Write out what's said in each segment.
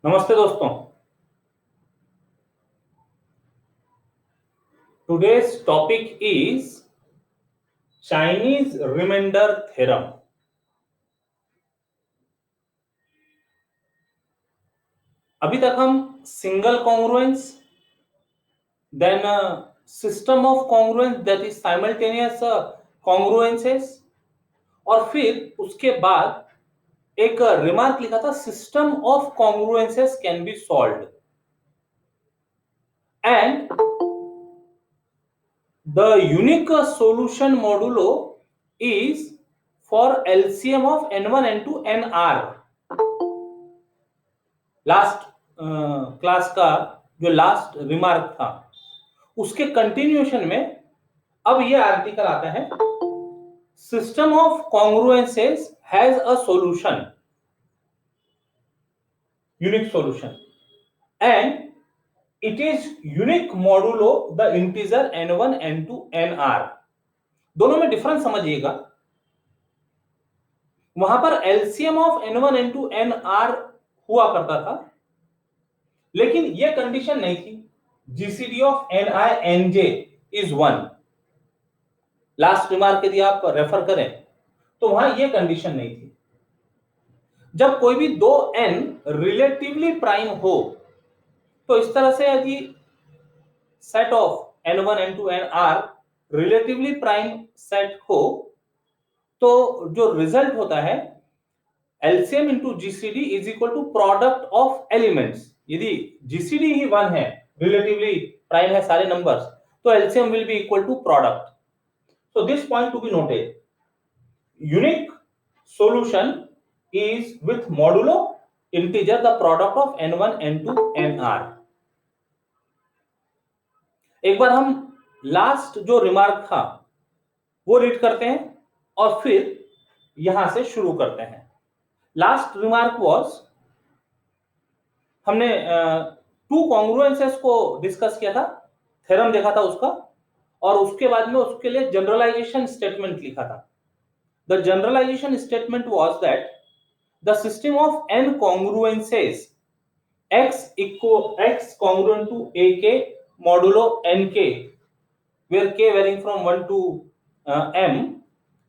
नमस्ते दोस्तों। Today's topic is Chinese remainder theorem. अभी तक हम single congruence, then system of congruence that is simultaneous congruences, और फिर उसके बाद एक रिमार्क लिखा था, system of congruences can be solved and the unique solution modulo is for LCM of n1 n2 nr। Last class का जो last remark था उसके कंटिन्यूएशन में अब ये आर्टिकल आता है, system of congruences has a solution, unique solution, and it is unique modulo the integer n1 n2 nr। दोनों में डिफरेंस समझिएगा। वहां पर LCM of n1 n2 nr हुआ करता था, लेकिन यह कंडीशन नहीं थी GCD of ni nj is 1। Last remark यदि आप रेफर करें तो वहां यह कंडीशन नहीं थी। जब कोई भी दो n रिलेटिवली प्राइम हो तो इस तरह से यदि set of n1 n2 nr relatively prime set हो तो जो रिजल्ट होता है LCM into GCD is equal to product of elements. यदि जीसीडी ही 1 है, रिलेटिवली प्राइम है सारे नंबर्स, तो LCM will be equal to product. So this point to be noted, unique solution is with modulo integer the product of n1 n2 nr। एक बार हम last जो remark था वो रीड करते हैं और फिर यहां से शुरू करते हैं। लास्ट रिमार्क वाज, हमने टू कॉन्ग्रुएंसेस को डिस्कस किया था, थ्योरम देखा था उसका, और उसके बाद में उसके लिए जनरलाइजेशन स्टेटमेंट लिखा था। The generalization statement was that the system of n congruences x congruent to ak modulo nk, where k varying from 1 to m,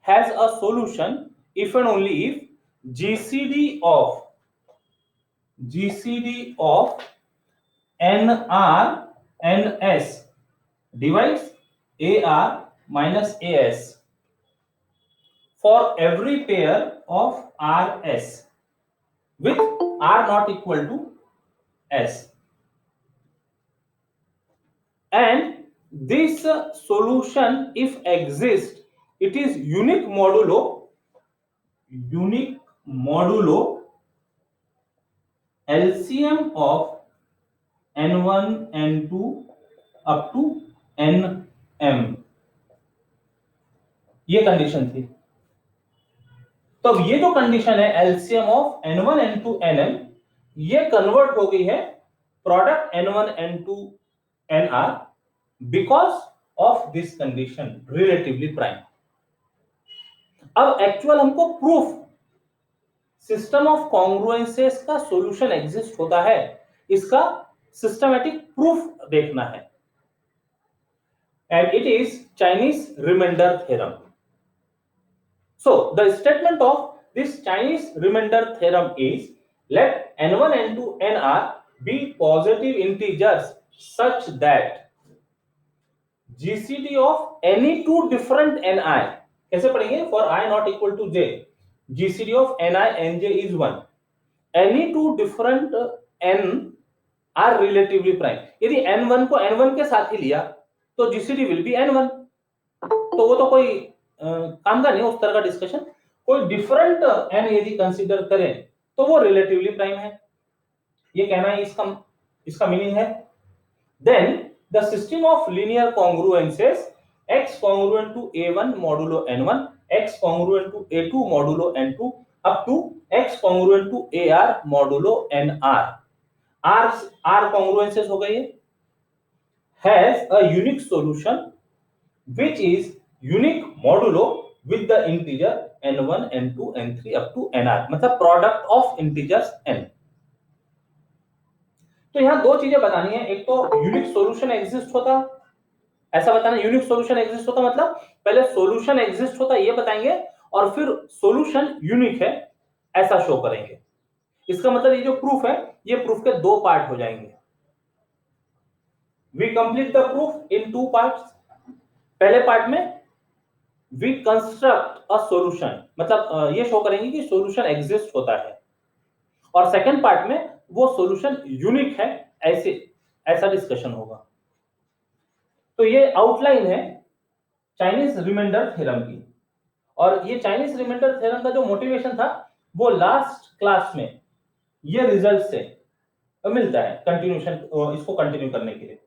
has a solution if and only if GCD of nr ns divides ar minus as for every pair of rs with r not equal to s, and this solution if exists, it is unique modulo LCM of n1 n2 up to nm। ये condition थी। तो अब ये जो condition है LCM of n1 n2 nm, ये convert हो गई है product n1 n2 nr because of this condition relatively prime. अब एक्चुअल हमको प्रूफ सिस्टम ऑफ कॉन्ग्रुएंसेस का सॉल्यूशन एग्जिस्ट होता है, इसका सिस्टमैटिक प्रूफ देखना है, and it is Chinese remainder theorem. So the statement of this Chinese remainder theorem is, let n1 n2 nr be positive integers such that GCD of any two different ni, कैसे पढ़ेंगे, for I not equal to j, GCD of ni nj is 1, any two different n are relatively prime। यदि n1 को n1 के साथ ही लिया तो GCD will be n1। तो वो तो कोई काम का नहीं उस तरह का डिस्कशन। कोई डिफरेंट एन यदि कंसीडर करें तो वो रिलेटिवली प्राइम है, ये कहना है इसका मीनिंग है। Then the system of linear congruences x congruent to a1 modulo n1, x congruent to a2 modulo n2 up to x congruent to ar modulo nr, r congruences हो गए, has a unique solution which is unique modulo with the integer n1 n2 n3 up to nr, मतलब product of integers n। तो यहाँ दो चीजें बतानी है, एक तो यूनिक सॉल्यूशन एग्जिस्ट होता, ऐसा बताना यूनिक सॉल्यूशन एग्जिस्ट होता मतलब पहले सॉल्यूशन एग्जिस्ट होता ये बताएंगे और फिर सॉल्यूशन यूनिक है ऐसा शो करेंगे। इसका मतलब ये जो प्रूफ है ये प्रूफ के दो पार्ट हो जाएंगे। We complete the proof in two parts. पहले पार्ट में वी कंस्ट्रक्ट अ सॉल्यूशन, मतलब ये शो करेंगे कि सॉल्यूशन एग्जिस्ट होता है, और सेकंड पार्ट में वो सॉल्यूशन यूनिक है ऐसे ऐसा डिस्कशन होगा। तो ये आउटलाइन है चाइनीज रिमाइंडर थ्योरम की, और ये चाइनीज रिमाइंडर थ्योरम का जो मोटिवेशन था वो लास्ट क्लास में ये रिजल्ट से मिलता है, कंटिन्यूशन इसको कंटिन्यू करने के लिए।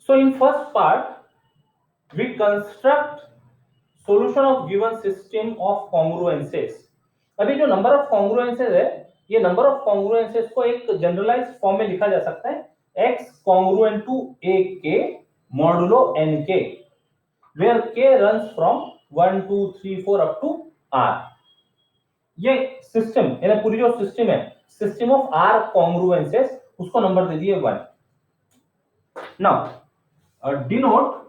So in first part we construct solution of given system of congruences। अभी जो नंबर ऑफ कॉन्ग्रुएंसेस है ये नंबर ऑफ कॉन्ग्रुएंसेस को एक जनरलाइज्ड फॉर्म में लिखा जा सकता है x congruent to a k modulo n k where k runs from 1 2 3 4 up to r। ये सिस्टम यानी पूरी जो सिस्टम है सिस्टम ऑफ r कॉन्ग्रुएंसेस उसको नंबर दे दिए 1। Now denote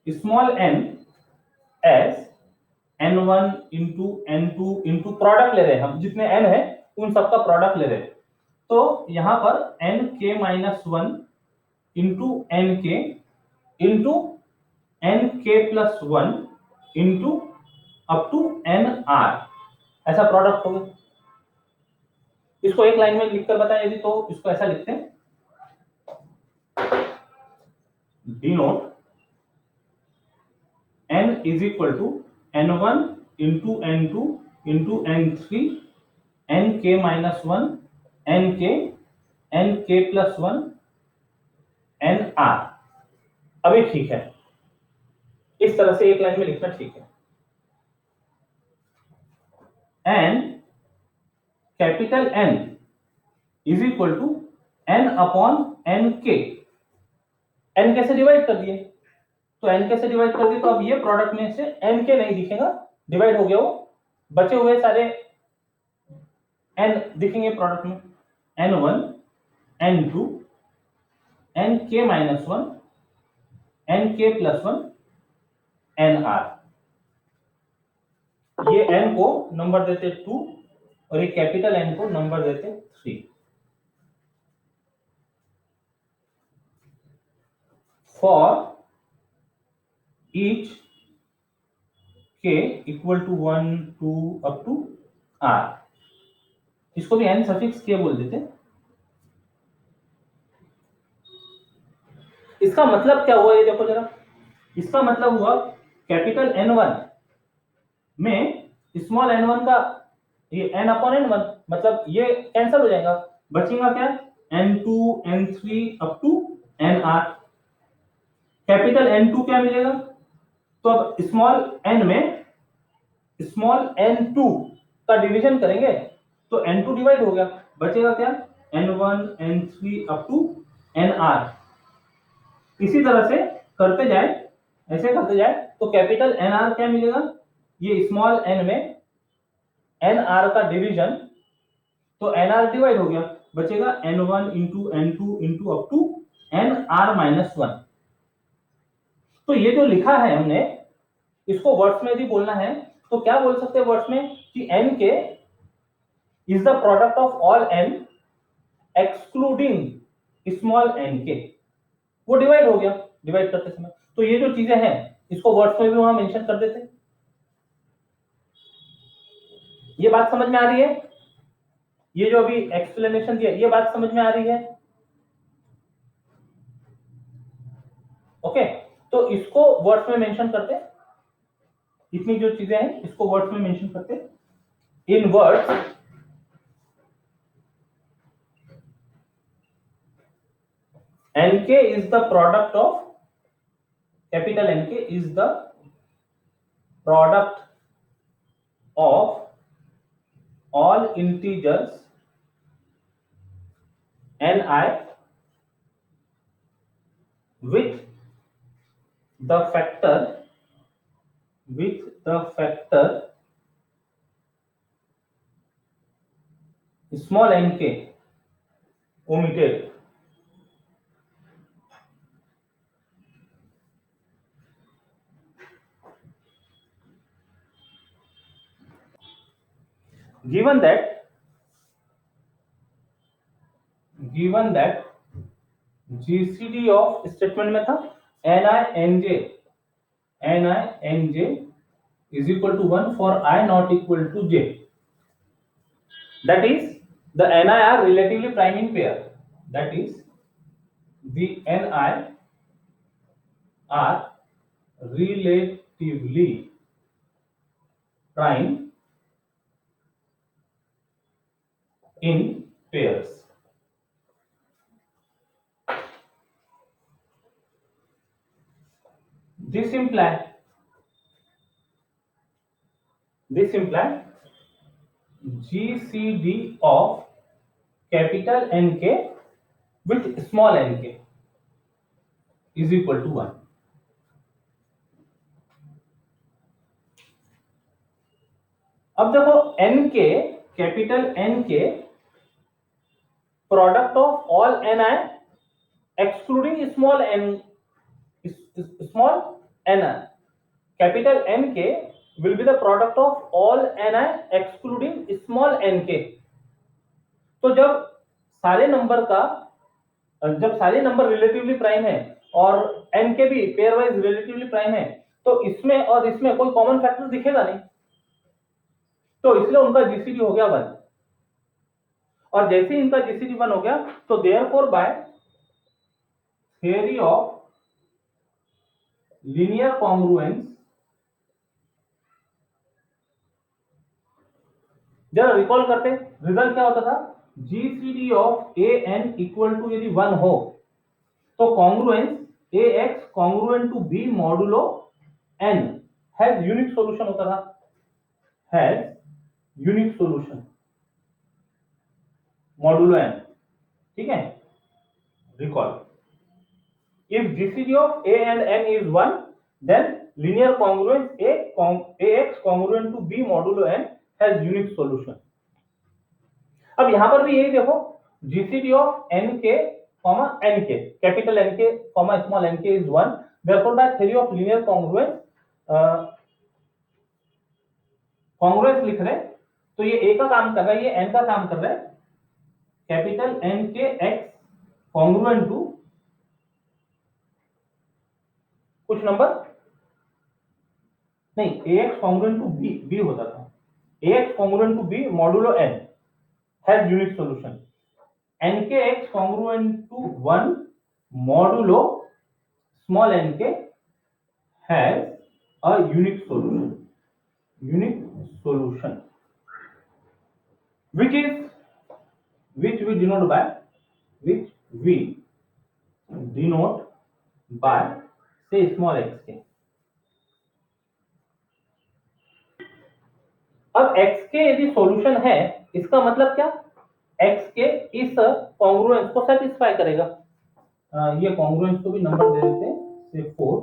small n as n1 into n2 into product ले रहे हैं हम, जितने n है उन सबका प्रोडक्ट ले रहे हैं। तो यहां पर nk minus 1 into nk into nk plus 1 into up to nr ऐसा प्रोडक्ट होगा। इसको एक लाइन में लिखकर बताएं यदि, तो इसको ऐसा लिखते हैं denote n is equal to n1 into n2 into n3 nk minus 1 nk nk plus 1 nr। अभी ठीक है, इस तरह से एक लाइन में लिखना ठीक है। N capital N is equal to n upon N K. n कैसे डिवाइड कर दिए, तो n कैसे डिवाइड कर दिए, तो अब ये प्रोडक्ट में से n के नहीं दिखेगा, डिवाइड हो गया वो, बचे हुए सारे n दिखेंगे प्रोडक्ट में, n1 n2 nk minus 1 nk plus 1 nr। ये n को नंबर देते 2 और ये कैपिटल N को नंबर देते 3। For each k equal to 1 2 up to r, इसको भी n सफिक्स k बोल देते। इसका मतलब क्या हुआ ये देखो जरा, इसका मतलब हुआ कैपिटल N1 में स्मॉल n1 का ये n अपॉन n1, मतलब ये कैंसिल हो जाएगा, बचेगा क्या n2 n3 up to nr। Capital N2 क्या मिलेगा, तो अब स्मॉल n में स्मॉल n2 का डिवीजन करेंगे तो n2 डिवाइड हो गया, बचेगा क्या n1 n3 up to nr। इसी तरह से करते जाए, ऐसे करते जाए तो कैपिटल nr क्या मिलेगा, ये स्मॉल n में nr का डिवीजन, तो nr डिवाइड हो गया, बचेगा n1 into n2 into up to nr minus 1। तो ये जो लिखा है हमने इसको वर्ड्स में भी बोलना है, तो क्या बोल सकते हैं वर्ड्स में कि n के is the product of all n excluding small n के, वो डिवाइड हो गया डिवाइड करते समय। तो ये जो चीजें हैं इसको वर्ड्स में भी वहां मेंशन कर देते। ये बात समझ में आ रही है, ये जो अभी एक्सप्लेनेशन दिया ये बात समझ में आ रही है, ओके। तो इसको वर्ड्स में मेंशन करते, इतनी जो चीजें हैं इसको वर्ड्स में मेंशन करते इन words. nk is the product of capital Nk is the product of all integers ni with the factor small nk omitted. Given that GCD of statement में था ni nj is equal to 1 for I not equal to j. That is, the ni are relatively prime in pair. That is, the ni are relatively prime in pairs. This implies GCD of capital NK with small nk is equal to 1. अब देखो nk, capital nk, product of all ni excluding small ni. Capital nk will be the product of all ni excluding small nk. तो जब सारे number relatively prime है और nk भी pair wise relatively prime है, तो इसमें और इसमें कोई कॉमन फैक्टर दिखेगा नहीं, तो इसलिए उनका जीसीडी हो गया 1. और जैसे इनका जीसीडी 1 हो गया, तो therefore by theory of linear congruence, जरा रिकॉल करते रिजल्ट क्या होता था, GCD of A N equal to यदि 1 हो तो congruence A X congruent to B modulo N has unique solution होता था, has unique solution modulo N. ठीक है, recall. If GCD of A and N is 1, then linear congruence AX congruent to B modulo N has unique solution. अब यहां पर भी यही देखो, GCD of NK, NK, capital NK, small nk is 1. Therefore, by theory of linear congruence, congruence लिख रहे, तो ये A का काम कर रहा है, ये N का काम कर रहा है. Capital NK X congruent to कुछ नंबर नहीं, ax congruent to b होता था, ax congruent to b modulo n has unique solution. nkx congruent to 1 modulo small nk has a unique solution, which we denote by say small xk. अब xk यदि solution है, इसका मतलब क्या, xk इस congruence को सेटिस्फाई करेगा. ये कॉन्ग्रुएंस को भी नंबर दे देते हैं, से 4.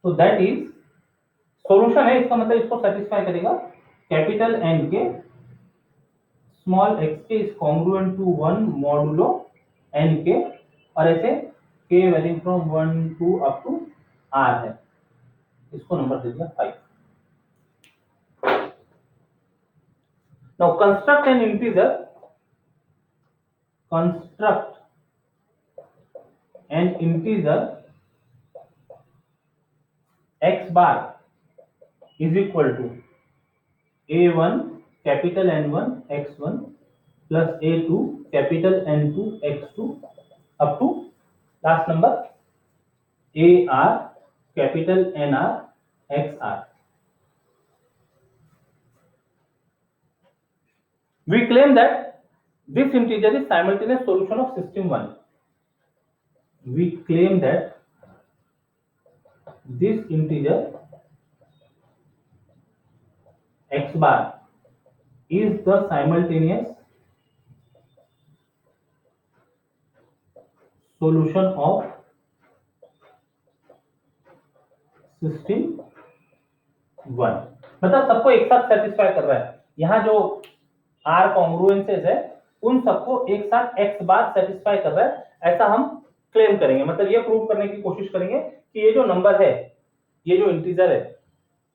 तो दैट इज सॉल्यूशन है, इसका मतलब इसको सेटिस्फाई करेगा. Capital nk small xk is congruent to 1 modulo nk, और ऐसे k value from 1 to up to r है, इसको नंबर दे दिया 5. Now construct an integer x bar is equal to a1 capital N1 x1 plus a2 capital N2 x2 up to last number ar capital NR xr. We claim that this integer is simultaneous solution of system 1. We claim that this integer x bar is the simultaneous solution of system 1, मतलब सबको एक साथ satisfy कर रहा है। यहाँ जो are कॉन्ग्रुएंसेस है उन सबको एक साथ एक्स बार सेटिस्फाई कर रहा है, ऐसा हम क्लेम करेंगे। मतलब ये प्रूव करने की कोशिश करेंगे कि ये जो नंबर है, ये जो इंटीजर है,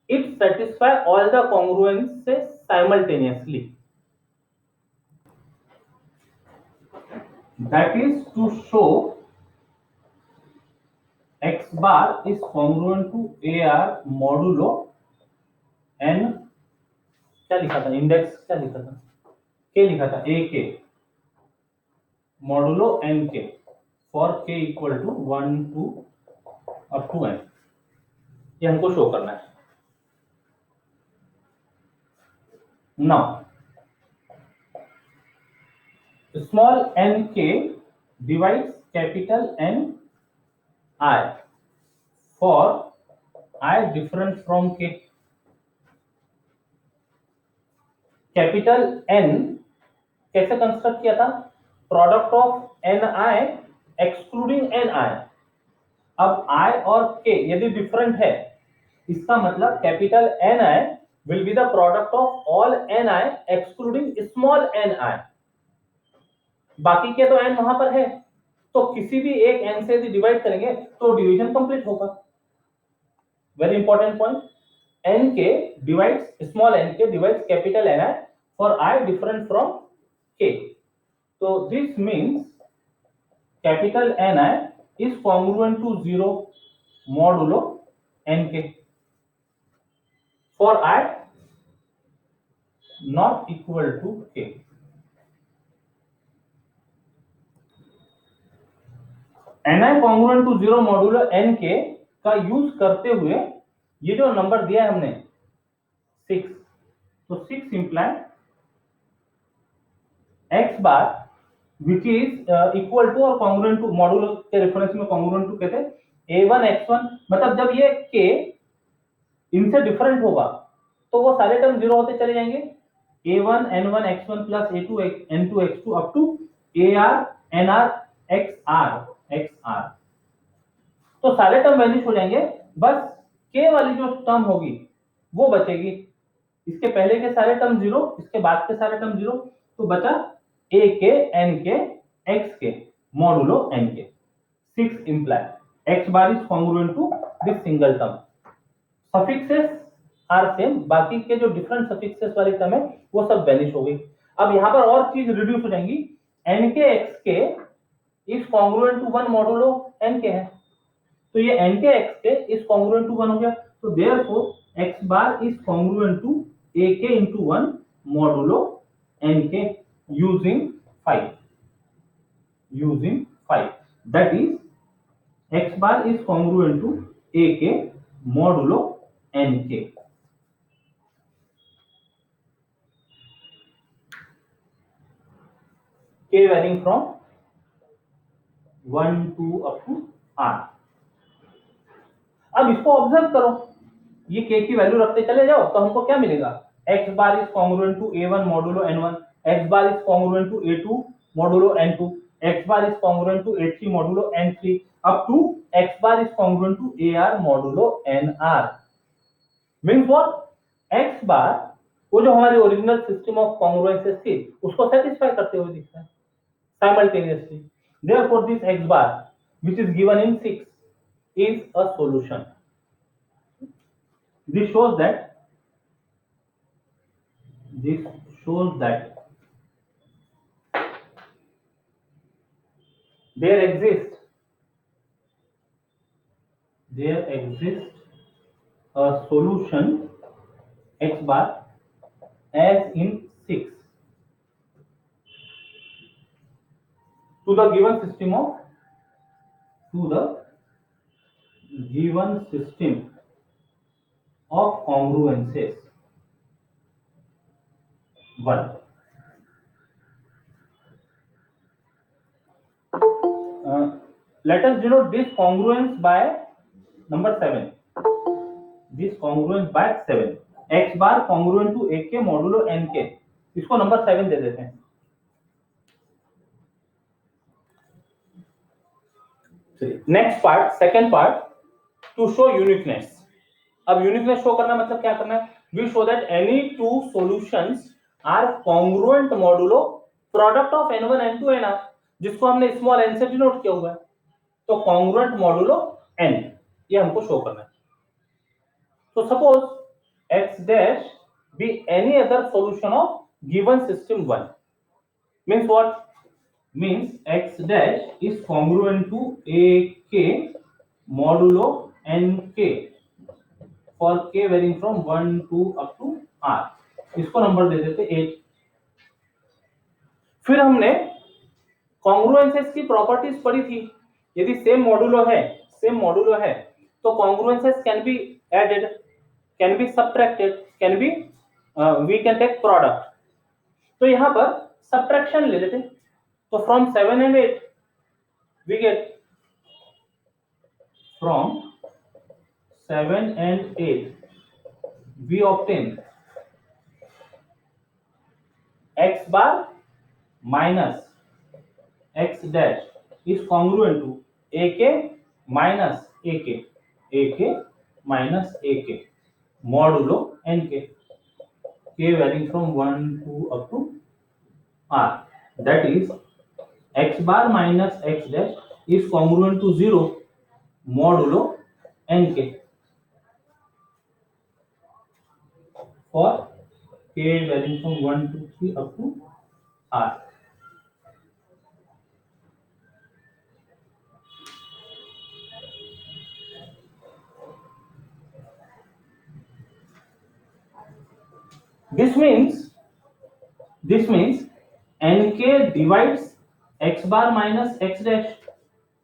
it satisfy all the congruences simultaneously. That is to show x bar is congruent to AR modulo n, क्या लिखा था इंडेक्स, क्या लिखा था, k लिखा था, a k modulo n k for k equal to 1 to up to n, ये हमको शो करना है। Now small n k divides capital N I for I different from k। Capital N कैसे कंस्ट्रक्ट किया था, product of N I excluding N I. अब I और K यदि डिफरेंट है, इसका मतलब capital N I will be the product of all N I excluding small N I. बाकी के तो n वहां पर है, तो किसी भी एक n से यदि डिवाइड करेंगे तो डिवीजन कंप्लीट होगा। वेरी इंपॉर्टेंट पॉइंट, n के डिवाइड्स स्मॉल n के divides capital N I for I different from K। So this means capital Ni is congruent to 0 modulo nk for I not equal to k। Ni congruent to 0 modulo nk का use करते हुए ये जो number दिया है हमने 6, तो 6 imply x bar which is equal to और congruent to मॉडुलो के रेफरेंस में congruent to कहते हैं a1 x1। मतलब जब ये k इनसे डिफरेंट होगा तो वो सारे टर्म जीरो होते चले जाएंगे, a1 n1 x1 plus a2 n2 x2 up to ar nr xr xr। तो सारे टर्म वैनिश हो जाएंगे, बस k वाली जो टर्म होगी वो बचेगी। इसके पहले के सारे टर्म जीरो, इसके बाद के सारे टर्म जीरो, तो बचा a के n के x के मॉडुलो n के। 6 imply x bar is congruent to this single term। Suffixes are same, बाकी के जो डिफरेंट सफिक्सेस वाली टर्म है वो सब वैनिश हो गई। अब यहाँ पर और चीज रिड्यूस हो जाएंगी, n के x के is congruent to 1 modulo n के है, तो ये n के x के इज कॉन्ग्रुएंट टू 1 हो गया, तो therefore x bar is congruent to a k into 1 modulo n के using 5 that is x bar is congruent to a k modulo n k। k varying from 1 to up to r। अब इसको observe करो, ये k की value रखते चले जाओ तो हमको क्या मिलेगा, x bar is congruent to a1 modulo n1, x bar is congruent to a2 modulo n2, x bar is congruent to a3 modulo n3 up to x bar is congruent to ar modulo nr। Means what, x bar वो जो हमारी original system of कॉन्ग्रुएंसेस थी उसको satisfy करते हुए दिखता है simultaneously। Therefore, this x bar, which is given in 6, is a solution। This shows that there exists a solution x bar as in 6 to the given system of congruences 1। Let us denote this congruence by number 7। This congruence by 7, x bar congruent to a k modulo n k, इसको number 7 दे देते हैं। Next part, second part, to show uniqueness. अब uniqueness show करना मतलब क्या करना है, we show that any two solutions are congruent modulo product of n1 n2 nr, जिसको हमने स्मॉल n से डिनोट किया हुआ है, तो कॉन्ग्रुएंट मॉडुलो n, ये हमको शो करना है। तो suppose x dash be any other solution of given system 1, means what, means x dash is congruent to ak modulo nk for k varying from 1 to up to r, इसको number दे देते 8। फिर हमने कॉन्ग्रुएंसेस की properties पढ़ी थी, यदि same modulo है तो congruences can be added, can be subtracted, can be we can take product. तो यहां पर सब्ट्रैक्शन ले लेते, तो from 7 and 8 we get, from 7 and 8 we obtain x bar minus x dash is congruent to ak minus ak minus ak modulo nk, k varying from 1 to up to r, that is x bar minus x dash is congruent to 0 modulo nk for k varying from 1 to 3 up to r. This means nk divides x bar minus x dash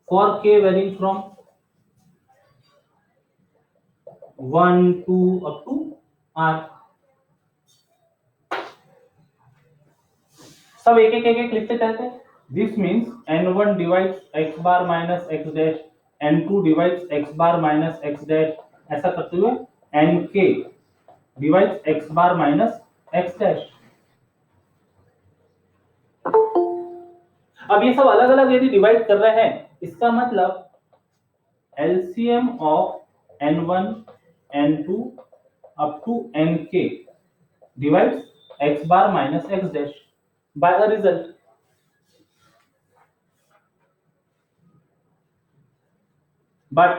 for k varying from 1 to up to r। सब एक लिखते चलते हैं। This means n1 divides x bar minus x dash, n2 divides x bar minus x dash, ऐसा करते हुए nk divides x bar minus x dash। अब ये सब अलग अलग यदि डिवाइड कर रहे हैं, इसका मतलब LCM of n1 n2 up to nk divides x bar minus x dash by a result। but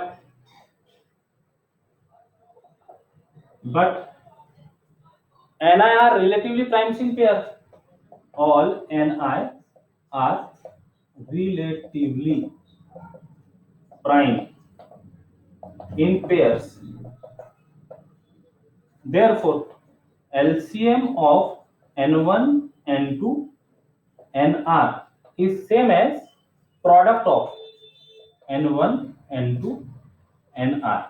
ni are relatively primes in pair, all ni are relatively prime in pairs, therefore LCM of n1 n2 nr is same as product of n1 n2 nr,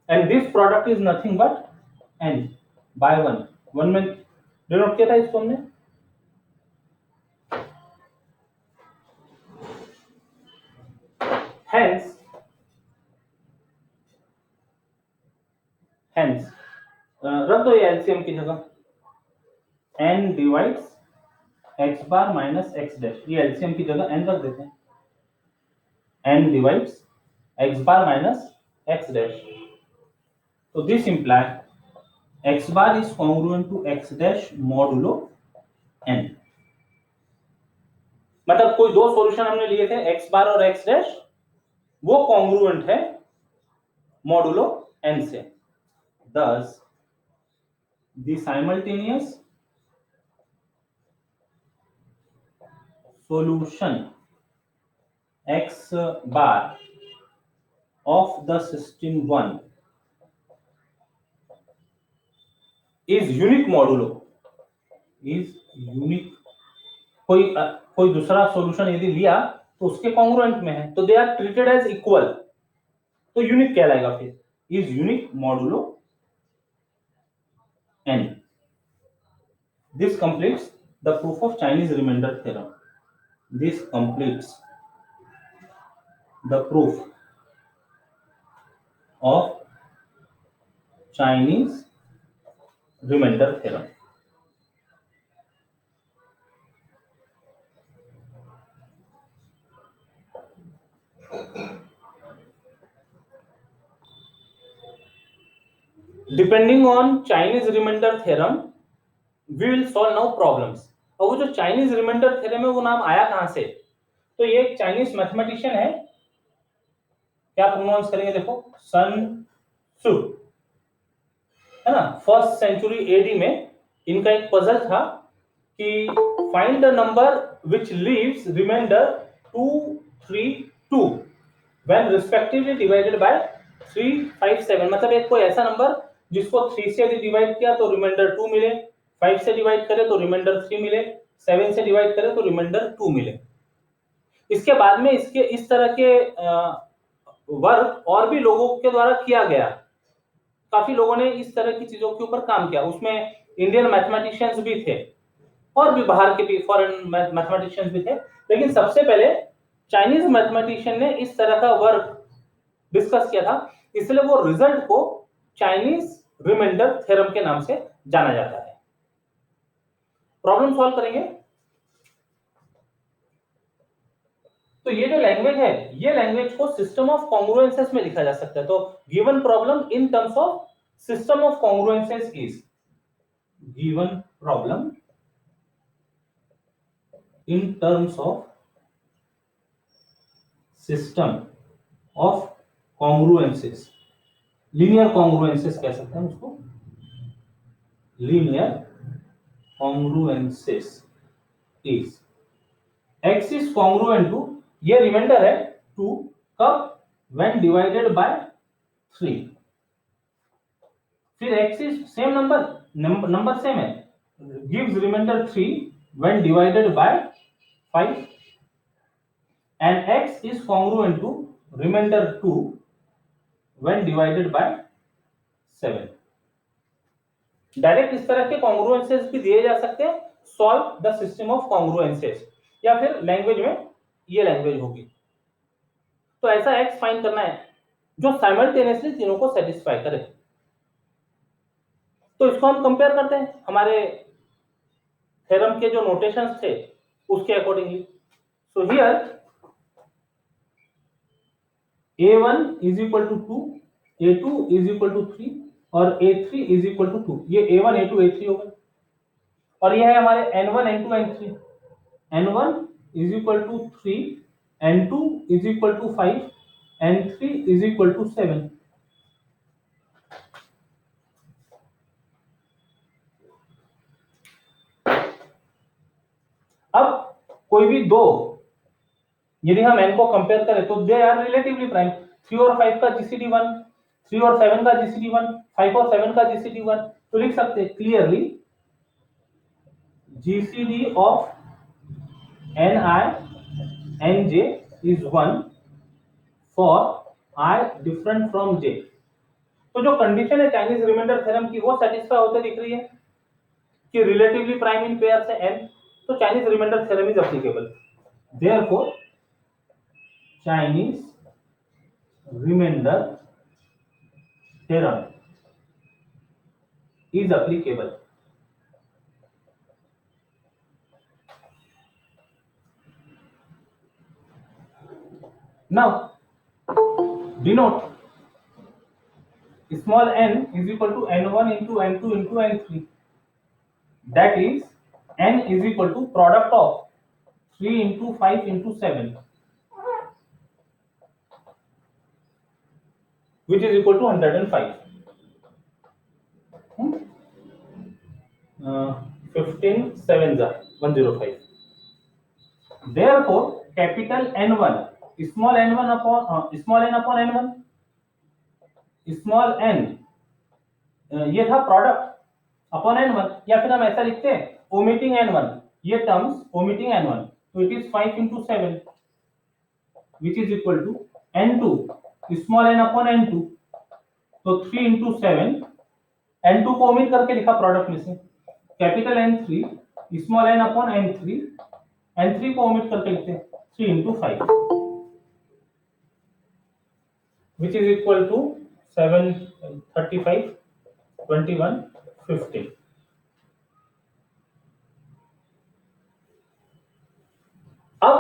and this product is nothing but n by 1 में denote किया था इसको हमने। hence रख दो ये LCM की जगह, n divides x bar minus x dash, ये एलसीएम की जगह n रख देते हैं, n divides x bar minus x dash. तो this imply x bar is congruent to x dash modulo n। मतलब कोई दो सॉल्यूशन हमने लिए थे x बार और x डैश, वो कॉन्ग्रुएंट है मॉडुलो n से। Thus the simultaneous solution x bar of the system 1 is unique modulo, is unique। कोई दूसरा सॉल्यूशन यदि लिया तो उसके कॉन्ग्रुएंट में है, तो they are treated as equal, तो यूनिक कहलाएगा फिर, is unique modulo n। This completes the proof of Chinese remainder theorem. This completes the proof of Chinese remainder theorem। Depending on Chinese remainder theorem we will solve now problems. और वो जो Chinese remainder theorem है वो नाम आया कहां से? तो ये एक चाइनीज मैथमेटिशियन है, क्या प्रोनाउंस करेंगे देखो, सन सु, है ना। फर्स्ट सेंचुरी एडी में इनका एक पजल था कि find the number which leaves remainder 2, 3, 2 when respectively divided by 3, 5, 7। मतलब एक कोई ऐसा नंबर जिसको 3 से यदि डिवाइड किया तो रिमाइंडर 2 मिले, 5 से डिवाइड करे तो रिमाइंडर 3 मिले, 7 से डिवाइड करे तो रिमाइंडर 2 मिले। इसके बाद में इसके इस तरह के वर्क और भी लोगों के द्वारा किया गया, काफी लोगों ने इस तरह की चीजों के ऊपर काम किया, उसमें इंडियन मैथमेटिशियंस भी थे और भी बाहर के भी फॉरेन मैथमेटिशियंस भी थे, लेकिन सबसे पहले चाइनीज मैथमेटिशियन ने इस तरह का वर्क डिस्कस किया था, इसलिए वो रिजल्ट को चाइनीज रिमाइंडर थ्योरम के नाम से जाना जाता है। प्रॉब्लम सॉल्व करेंगे। तो ये जो लैंग्वेज है, ये लैंग्वेज को सिस्टम ऑफ कॉन्ग्रुएंसेस में लिखा जा सकता है। तो given problem in terms of system of congruences is, given problem in terms of system of congruences, linear congruences कह सकते हैं उसको, linear congruences is x is congruent to, ये रिमाइंडर है 2, कब? when divided by 3। फिर x is same number same है, gives remainder 3 when divided by 5, and x is congruent to remainder 2 when divided by 7। Direct इस तरह के कॉन्ग्रुएंसेस भी दिए जा सकते हैं, सॉल्व द सिस्टम ऑफ कॉन्ग्रुएंसेस, या फिर लैंग्वेज में ये लैंग्वेज होगी। तो ऐसा x फाइंड करना है जो साइमल्टेनियसली तीनों को सेटिस्फाई करे। तो इसको हम कंपेयर करते हैं हमारे थ्योरम के जो नोटेशंस थे उसके accordingly. So here a1 is equal to 2, a2 is equal to 3 और a3 is equal to 2। ये a1 a2 a3 होगा, और ये है हमारे n1 n2 n3। n1 is equal to 3, n2 is equal to 5, n3 is equal to 7। अब कोई भी दो यदि हम n को कंपेयर करें तो दे आर रिलेटिवली प्राइम। 3 और 5 का जीसीडी 1, 3 और 7 का जीसीडी 1, 5 और 7 का जीसीडी 1। तो लिख सकते हैं clearly GCD of ni nj is 1 for I different from j। तो जो कंडीशन है चाइनीज रिमाइंडर थ्योरम की वो सेटिस्फाई होते दिख रही है कि रिलेटिवली प्राइम इन पेयर्स है n, तो Chinese remainder theorem is applicable. Therefore Chinese remainder theorem is applicable। Now denote small n is equal to n1 into n2 into n3, that is n is equal to product of 3 into 5 into 7, which is equal to 105। 15 7 105। Therefore capital N1 small n1 upon small n upon n1, small n ये था product upon n1, या फिर हम ऐसा लिखते हैं omitting n1, ये terms omitting n1, तो it is 5 into 7 which is equal to n2 small n upon n2, तो 3 into 7, n2 को ओमिट करके लिखा प्रोडक्ट में से, capital N3 small n upon n3, n3 को ओमिट करके लिखते हैं 3 into 5 which is equal to 7 35 21 15। अब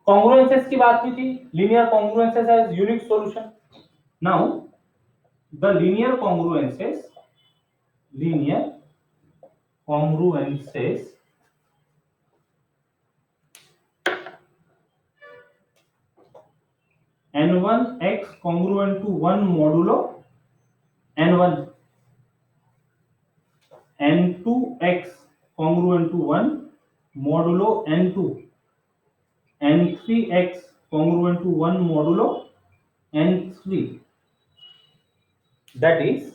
कॉन्ग्रुएंसेस की बात की थी, linear congruences as unique solution. Now the linear congruences n1x congruent to 1 modulo n1, n2x congruent to 1 modulo n2, n3x congruent to 1 modulo n3. That is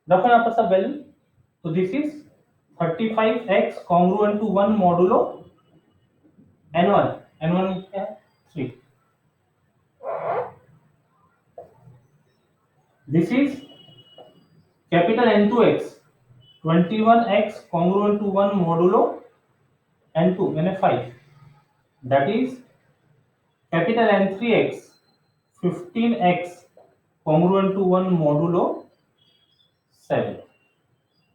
रखो यहाँ पर सब value. तो this is 35x congruent to 1 modulo n1. n1 क्या है 3. This is capital N2x 21x congruent to 1 modulo n2 यानी 5. That is capital N3x 15x congruent to 1 modulo 7.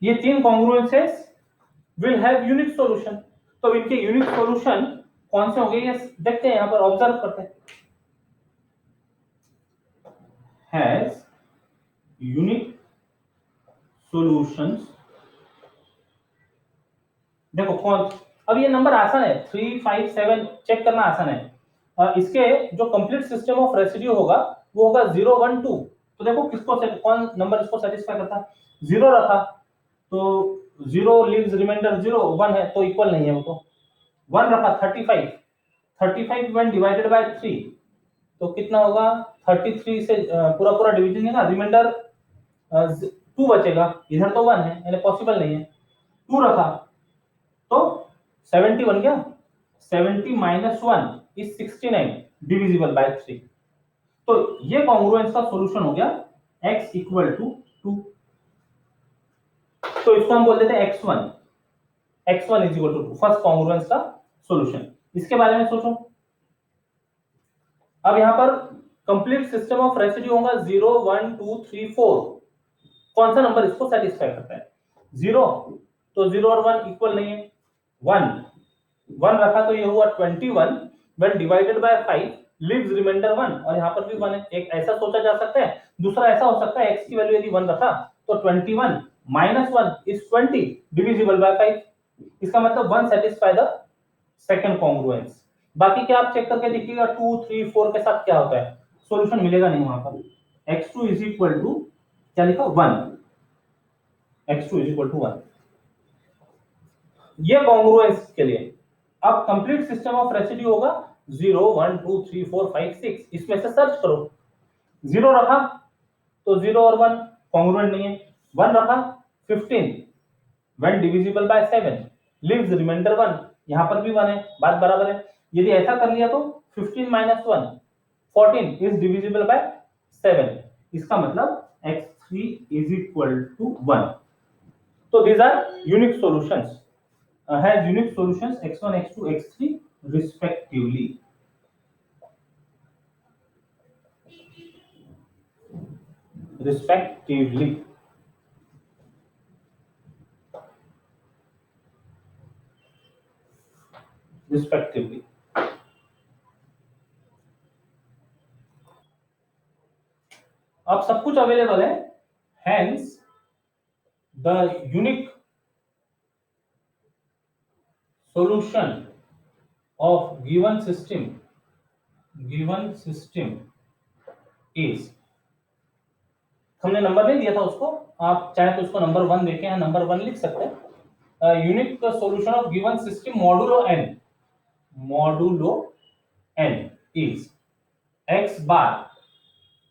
ये तीन congruences will have unique solution. तो इनके unique solution कौन से होंगे ये देखते हैं, यहाँ पर ऑब्जर्व करते हैं. Has unique solutions. देखो कौन, अब ये नंबर आसान है, 3 5 7 चेक करना आसान है. इसके जो कंप्लीट सिस्टम ऑफ रेसिड्यू होगा वो होगा 0 1 2. तो देखो किसको कौन नंबर इसको सेटिस्फाई करता है. 0 रखा तो 0 लीव्स रिमाइंडर 0, 1 है तो इक्वल नहीं है वो. तो 1 रखा 35 व्हेन डिवाइडेड बाय 3 तो कितना होगा 33 से पूरा पूरा डिवीजन है ना, रिमाइंडर 2 बचेगा. इधर तो 1 है यानी पॉसिबल नहीं है. 2 रखा तो 70 बन गया. 70 माइनस 1 इज 69 डिविजिबल बाय 3. तो ये कॉन्ग्रुएंस का सॉल्यूशन हो गया x इक्वल टू 2. तो इसको हम बोल देते हैं x1 is equal to 2, first congruence का सॉल्यूशन. इसके बारे में सोचो. अब यहां पर कंप्लीट सिस्टम ऑफ रेसिड्यू होगा 0 1 2 3 4. कौन सा नंबर इसको सेटिस्फाई करता है. 0 तो 0 और 1 इक्वल नहीं है. 1 रखा तो ये हुआ 21 when divided by 5 leaves remainder 1 और यहाँ पर भी 1 है. एक ऐसा सोचा जा सकता है, दूसरा ऐसा हो सकता है x की वैल्यू यदि 1 रखा तो 21 माइनस 1 इज 20 डिविजिबल बाय 5. इसका मतलब 1 सेटिस्फाई द सेकंड कॉन्ग्रुएंस. बाकी क्या आप चेक करके देखिएगा 2 3 4 के साथ क्या होता है, सॉल्यूशन मिलेगा नहीं वहां पर. x2 इज इक्वल टू क्या लिखा 1. x2 is equal to 1. ये कॉन्ग्रुएंस के लिए. अब कंप्लीट सिस्टम ऑफ रेसिड्यू होगा 0 1 2 3 4 5 6. इसमें से सर्च करो. 0 रखा तो 0 और 1 कॉन्ग्रुएंट नहीं है. 1 रखा 15 when divisible by 7 leaves remainder 1. यहां पर भी 1 है, बात बराबर है. यदि ऐसा कर लिया तो 15 माइनस 1 14 इज डिविजिबल बाय 7. इसका मतलब x3 इज इक्वल टू 1. तो these are unique solutions, has unique solutions x1 x2 x3 respectively. अब सब कुछ अवेलेबल है. Hence the unique solution of given system is, हमने नंबर नहीं दिया था उसको, आप चाहे तो उसको नंबर 1 देके हैं, नंबर 1 लिख सकते हैं. Unique solution of given system modulo n is x bar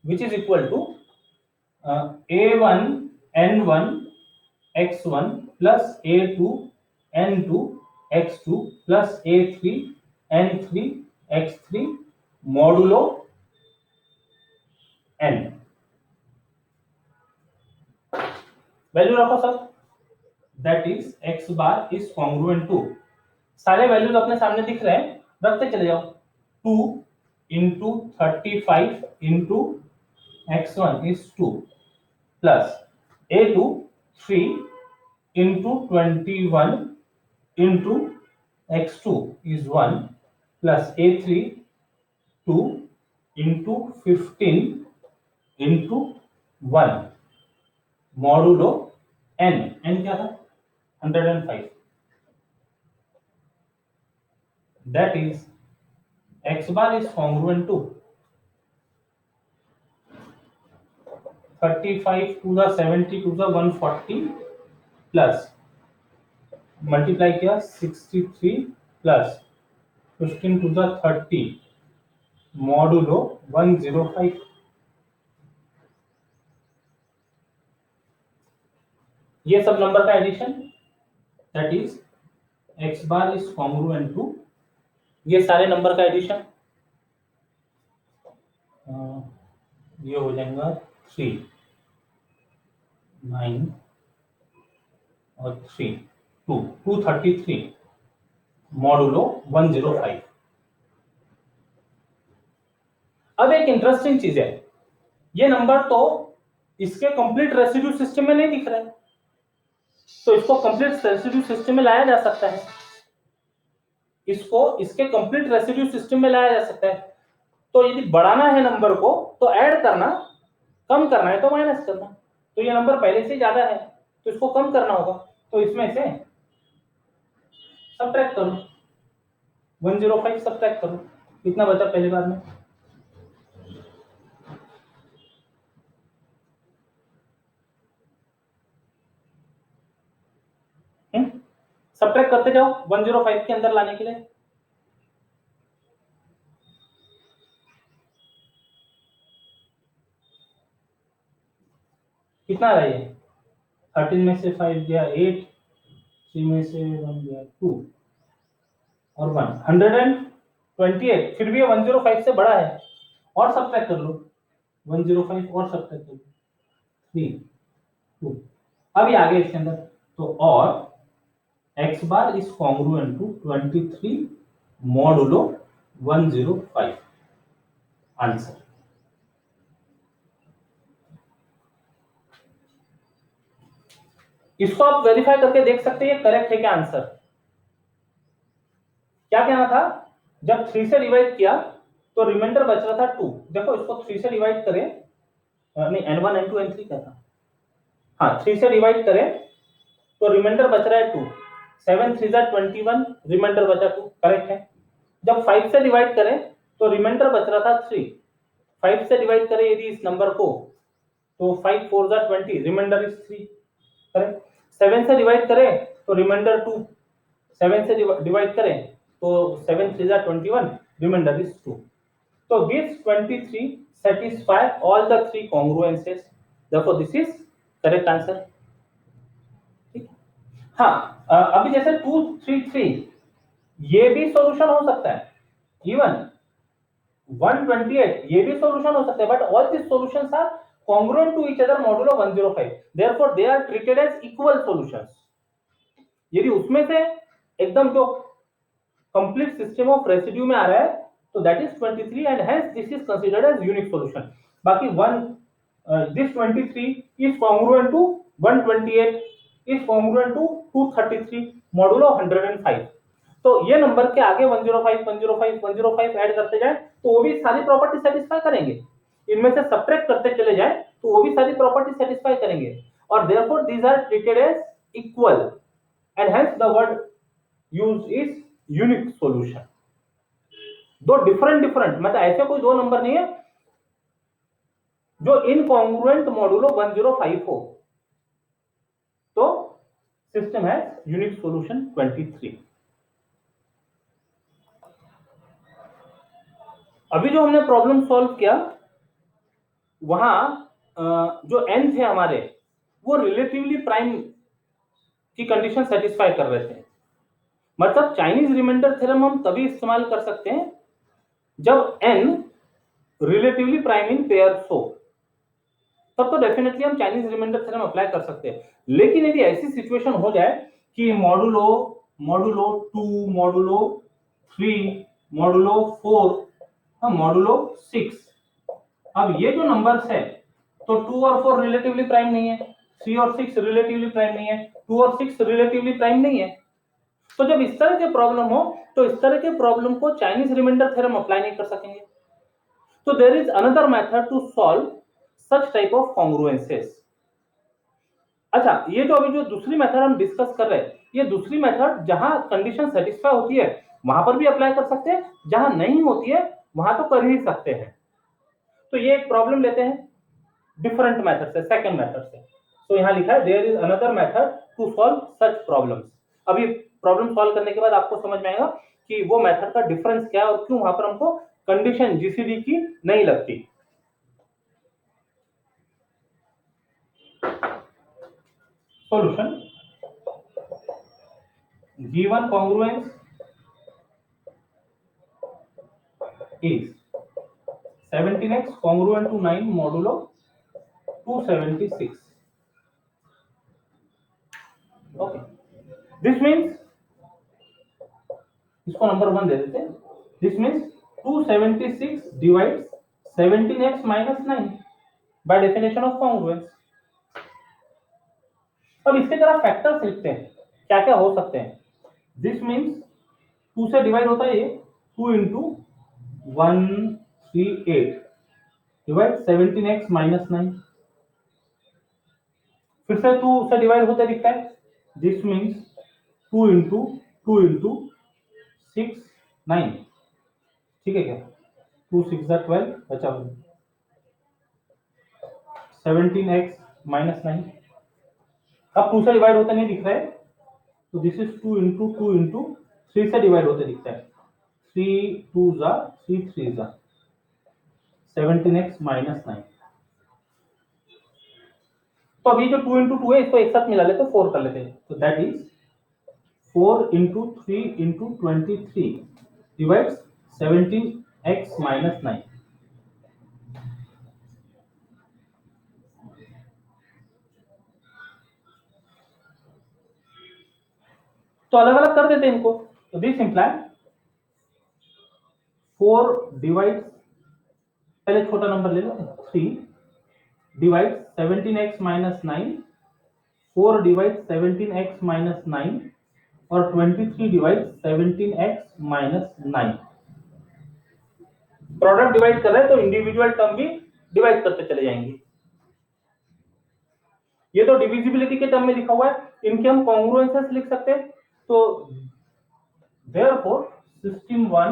which is equal to a1 n1 x1 plus a2 n2 x2 plus a3 n3 x3 modulo n. Value रखो sir. That is x bar is congruent to, सारे values अपने सामने दिख रहे हैं, रखते चले जाओ. 2 into 35 into x1 is 2 plus a2 3 into 21 into x2 is 1 plus a3 2 into 15 into 1 modulo n क्या था 105 that is x bar is congruent to 35 to the 70 to the 140 plus multiply किया 63 प्लस 15 टू द 30 मॉडुलो 105 ये सब number का addition that is x bar is congruent to ये सारे number का addition ये हो जाएगा 3 9 और 3 2 233 मॉडुलो 105 अब एक इंटरेस्टिंग चीज है ये नंबर तो इसके कंप्लीट रेसिड्यू सिस्टम में नहीं दिख रहा है तो इसको कंप्लीट रेसिड्यू सिस्टम में लाया जा सकता है इसको इसके कंप्लीट रेसिड्यू सिस्टम में लाया जा सकता है तो यदि बढ़ाना है नंबर को तो ऐड करना कम करना है तो माइनस करना तो ये नंबर पहले से ज्यादा है तो इसको कम करना होगा तो इसमें से सब्ट्रैक्ट करो 105 सब्ट्रैक्ट करो कितना बचा पहली बार में सब्ट्रैक्ट करते जाओ 105 के अंदर लाने के लिए कितना रहा ये 13 में से 5 गया 8 3 में से 1 गया 2 और 128 फिर भी ये 105 से बड़ा है और सब्ट्रैक्ट कर लो 105 और सब्ट्रैक्ट कर लो 3 2 अभी आगे इसके अंदर तो और x bar is congruent to 23 modulo 105 answer इसको आप वेरीफाई करके देख सकते हैं करेक्ट है क्या आंसर क्या कहना था जब 3 से डिवाइड किया तो रिमाइंडर बच रहा था 2 देखो इसको 3 से डिवाइड करें नहीं n1 n2 n3 क्या था हाँ 3 से डिवाइड करें तो रिमाइंडर बच रहा है 2 7 3 21 रिमाइंडर बचा 2 करेक्ट है जब 5 से डिवाइड करें तो रिमाइंडर बच रहा था 3 5 से डिवाइड करें यदि इस नंबर को तो 5 4 20 रिमाइंडर इज 3 करेक्ट 7 से डिवाइड करें तो रिमाइंडर 2 7 से डिवाइड करें तो 7 3 21 reminder is 2 so this 23 satisfy all the three congruences therefore this is correct answer ठीक हाँ अभी जैसे 2 3 3 ये भी सॉल्यूशन हो सकता है इवन 128 ये भी सॉल्यूशन हो सकता है but all this solutions are congruent to each other modulo 105 therefore they are treated as equal solutions यदि उसमें से एकदम जो कंप्लीट सिस्टम ऑफ रेसिड्यू में आ रहा है तो that is 23 and hence this is considered as unique solution बाकी this 23 is congruent to 128 is congruent to 233 modulo 105 तो ये नंबर के आगे 105 105 105 ऐड करते जाए तो वो भी सारी प्रॉपर्टी सेटिस्फाई करेंगे इनमें से सब्ट्रैक्ट करते चले जाए तो वो भी सारी प्रॉपर्टी सेटिस्फाई करेंगे और therefore these are treated as equal and hence the word used is unique solution दो डिफरेंट मतलब ऐसे कोई दो नंबर नहीं है जो इनकॉन्ग्रुएंट मॉडुलो 105 हो तो सिस्टम है यूनिक सॉल्यूशन 23 अभी जो हमने प्रॉब्लम सॉल्व किया वहां जो n थे हमारे वो रिलेटिवली प्राइम की कंडीशन सेटिस्फाई कर रहे थे मतलब चाइनीज रिमाइंडर थ्योरम हम तभी इस्तेमाल कर सकते हैं जब n relatively prime in pairs हो तब तो डेफिनेटली हम चाइनीज रिमाइंडर थ्योरम अप्लाई कर सकते हैं लेकिन यदि ऐसी सिचुएशन हो जाए कि मॉडुलो 2 मॉडुलो 3 मॉडुलो 4 मॉडुलो 6 अब ये जो नंबर्स है तो 2 और 4 रिलेटिवली प्राइम नहीं है 3 और 6 रिलेटिवली प्राइम नहीं है 2 और 6 रिलेटिवली प्राइम नहीं है तो जब इस तरह के प्रॉब्लम हो तो इस तरह के प्रॉब्लम को चाइनीज रिमाइंडर थ्योरम अप्लाई नहीं कर सकेंगे So there is another method to solve such type of congruences. अच्छा, ये जो अभी जो दूसरी मेथड हम डिस्कस कर रहे हैं, ये दूसरी मेथड जहां कंडीशन सेटिस्फाई होती है वहां पर भी अप्लाई कर सकते हैं, जहां नहीं होती है वहां तो कर ही सकते हैं। तो ये एक प्रॉब्लम लेते हैं डिफरेंट मेथड से, सेकंड मेथड से। तो यहां लिखा है there is another method to solve such problems. अभी प्रॉब्लम सॉल्व करने के बाद आपको समझ में आएगा कि वो मेथड का डिफरेंस क्या है और क्यों वहां पर हमको कंडीशन जीसीडी की नहीं लगती। Solution, given congruence is 17x congruent to 9 modulo 276. Okay, this means इसको नंबर 1 दे देते हैं। This means 276 divides 17x minus 9 by definition of congruence। अब इसके तरह फैक्टर्स लिखते हैं, क्या क्या हो सकते हैं। This means 2 से डिवाइड होता है ये 2 into 138 डिवाइड 17x minus 9। फिर से 2 से डिवाइड होते दिखता है। This means 2 into 2 into 6 9, ठीक है क्या? 2 6 12 बचा 17x minus 9। अब 2 से डिवाइड होता नहीं दिख रहा है, तो दिस इज 2 into 2 into 3 से डिवाइड होते दिखता है। 3 2 जा 3 3 जा 17x minus 9। तो अभी जो 2 into 2 है इसको एक साथ मिला लेते, 4 कर लेते हैं। तो that is 4 into 3 into 23 divides 17x minus 9। तो अलग अलग कर देते हैं इनको। तो दिस इंप्लाई 4 डिवाइड, पहले छोटा नंबर ले लो 3 divide 17x minus 9, 4 divide 17x minus 9 और 23 divide 17x minus 9। Product divide कर रहे हैं तो इंडिविजुअल टर्म भी डिवाइड करते चले जाएंगे। ये तो डिविजिबिलिटी के टर्म में लिखा हुआ है, इनके हम कॉन्ग्रुएंसेस लिख सकते हैं। तो therefore system 1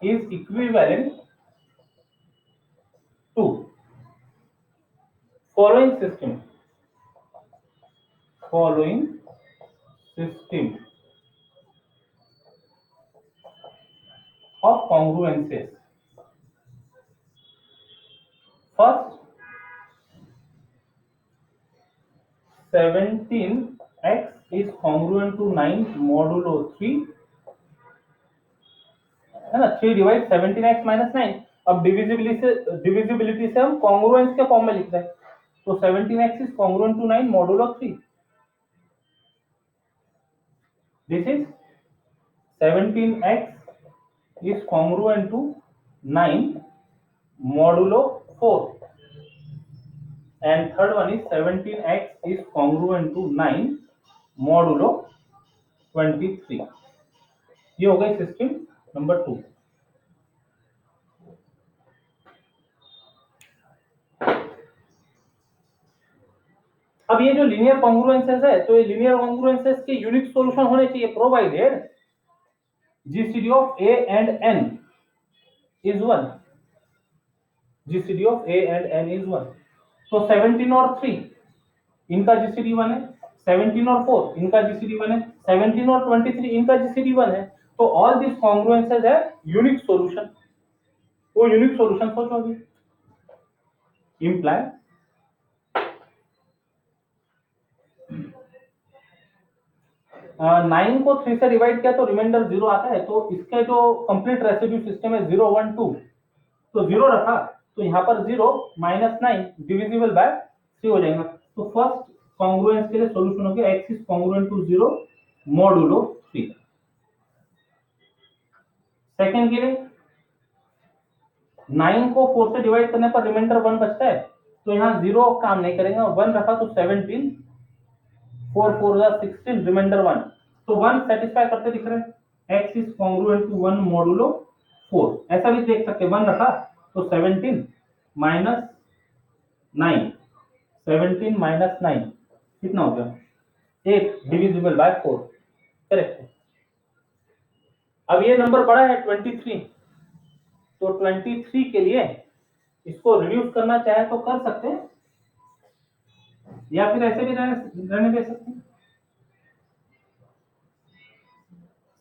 is equivalent to following system of congruences। First, 17x is congruent to 9 modulo 3, है ना। 3 डिवाइड 17x minus 9। अब डिविजिबिलिटी से हम कॉन्ग्रुएंस के फॉर्म में लिख रहे हैं, तो 17x is congruent to 9 modulo 3। This is 17x is congruent to 9 modulo 4, and third one is 17x is congruent to 9 modulo 23। ये हो गई सिस्टम नंबर 2। अब ये जो लीनियर कॉन्ग्रुएंसेस है, तो ये लीनियर कॉन्ग्रुएंसेस के यूनिक सॉल्यूशन होने चाहिए, provided GCD of a and n is 1। GCD of a and n is 1। तो 17 और 3 इनका जीसीडी 1 है, 17 और 4 इनका जीसीडी 1 है, 17 और 23 इनका जीसीडी 1 है। तो ऑल दिस कॉन्ग्रुएंसेस है यूनिक सॉल्यूशन। वो यूनिक सॉल्यूशन सोचो अभी, इंप्लाई 9 को 3 से डिवाइड किया तो रिमाइंडर 0 आता है। तो इसके जो कंप्लीट रेसिड्यू सिस्टम है 0 1 2, तो 0 रखा तो यहाँ पर 0 माइनस 9 डिविजिबल बाय 3 हो जाएगा। तो फर्स्ट कॉन्ग्रुएंस के लिए सॉल्यूशन हो गया x is congruent to 0 modulo 3। Second के लिए 9 को 4 से डिवाइड करने पर रिमाइंडर 1 बचता है, तो यहाँ 0 काम नहीं करेगा, 1 रखा तो 17, 4 4 16 रिमाइंडर 1, तो 1 सेटिस्फाई करते दिख रहे हैं, x is congruent to 1 modulo 4। ऐसा भी देख सकते हैं, 1 रखा तो 17 माइनस 9, 17 माइनस 9 कितना हो गया 8 डिविजिबल बाय 4, करेक्ट है। अब ये नंबर बड़ा है 23, तो 23 के लिए इसको रिड्यूस करना चाहे तो कर सकते हैं, या फिर ऐसे भी रहने दे सकते हैं।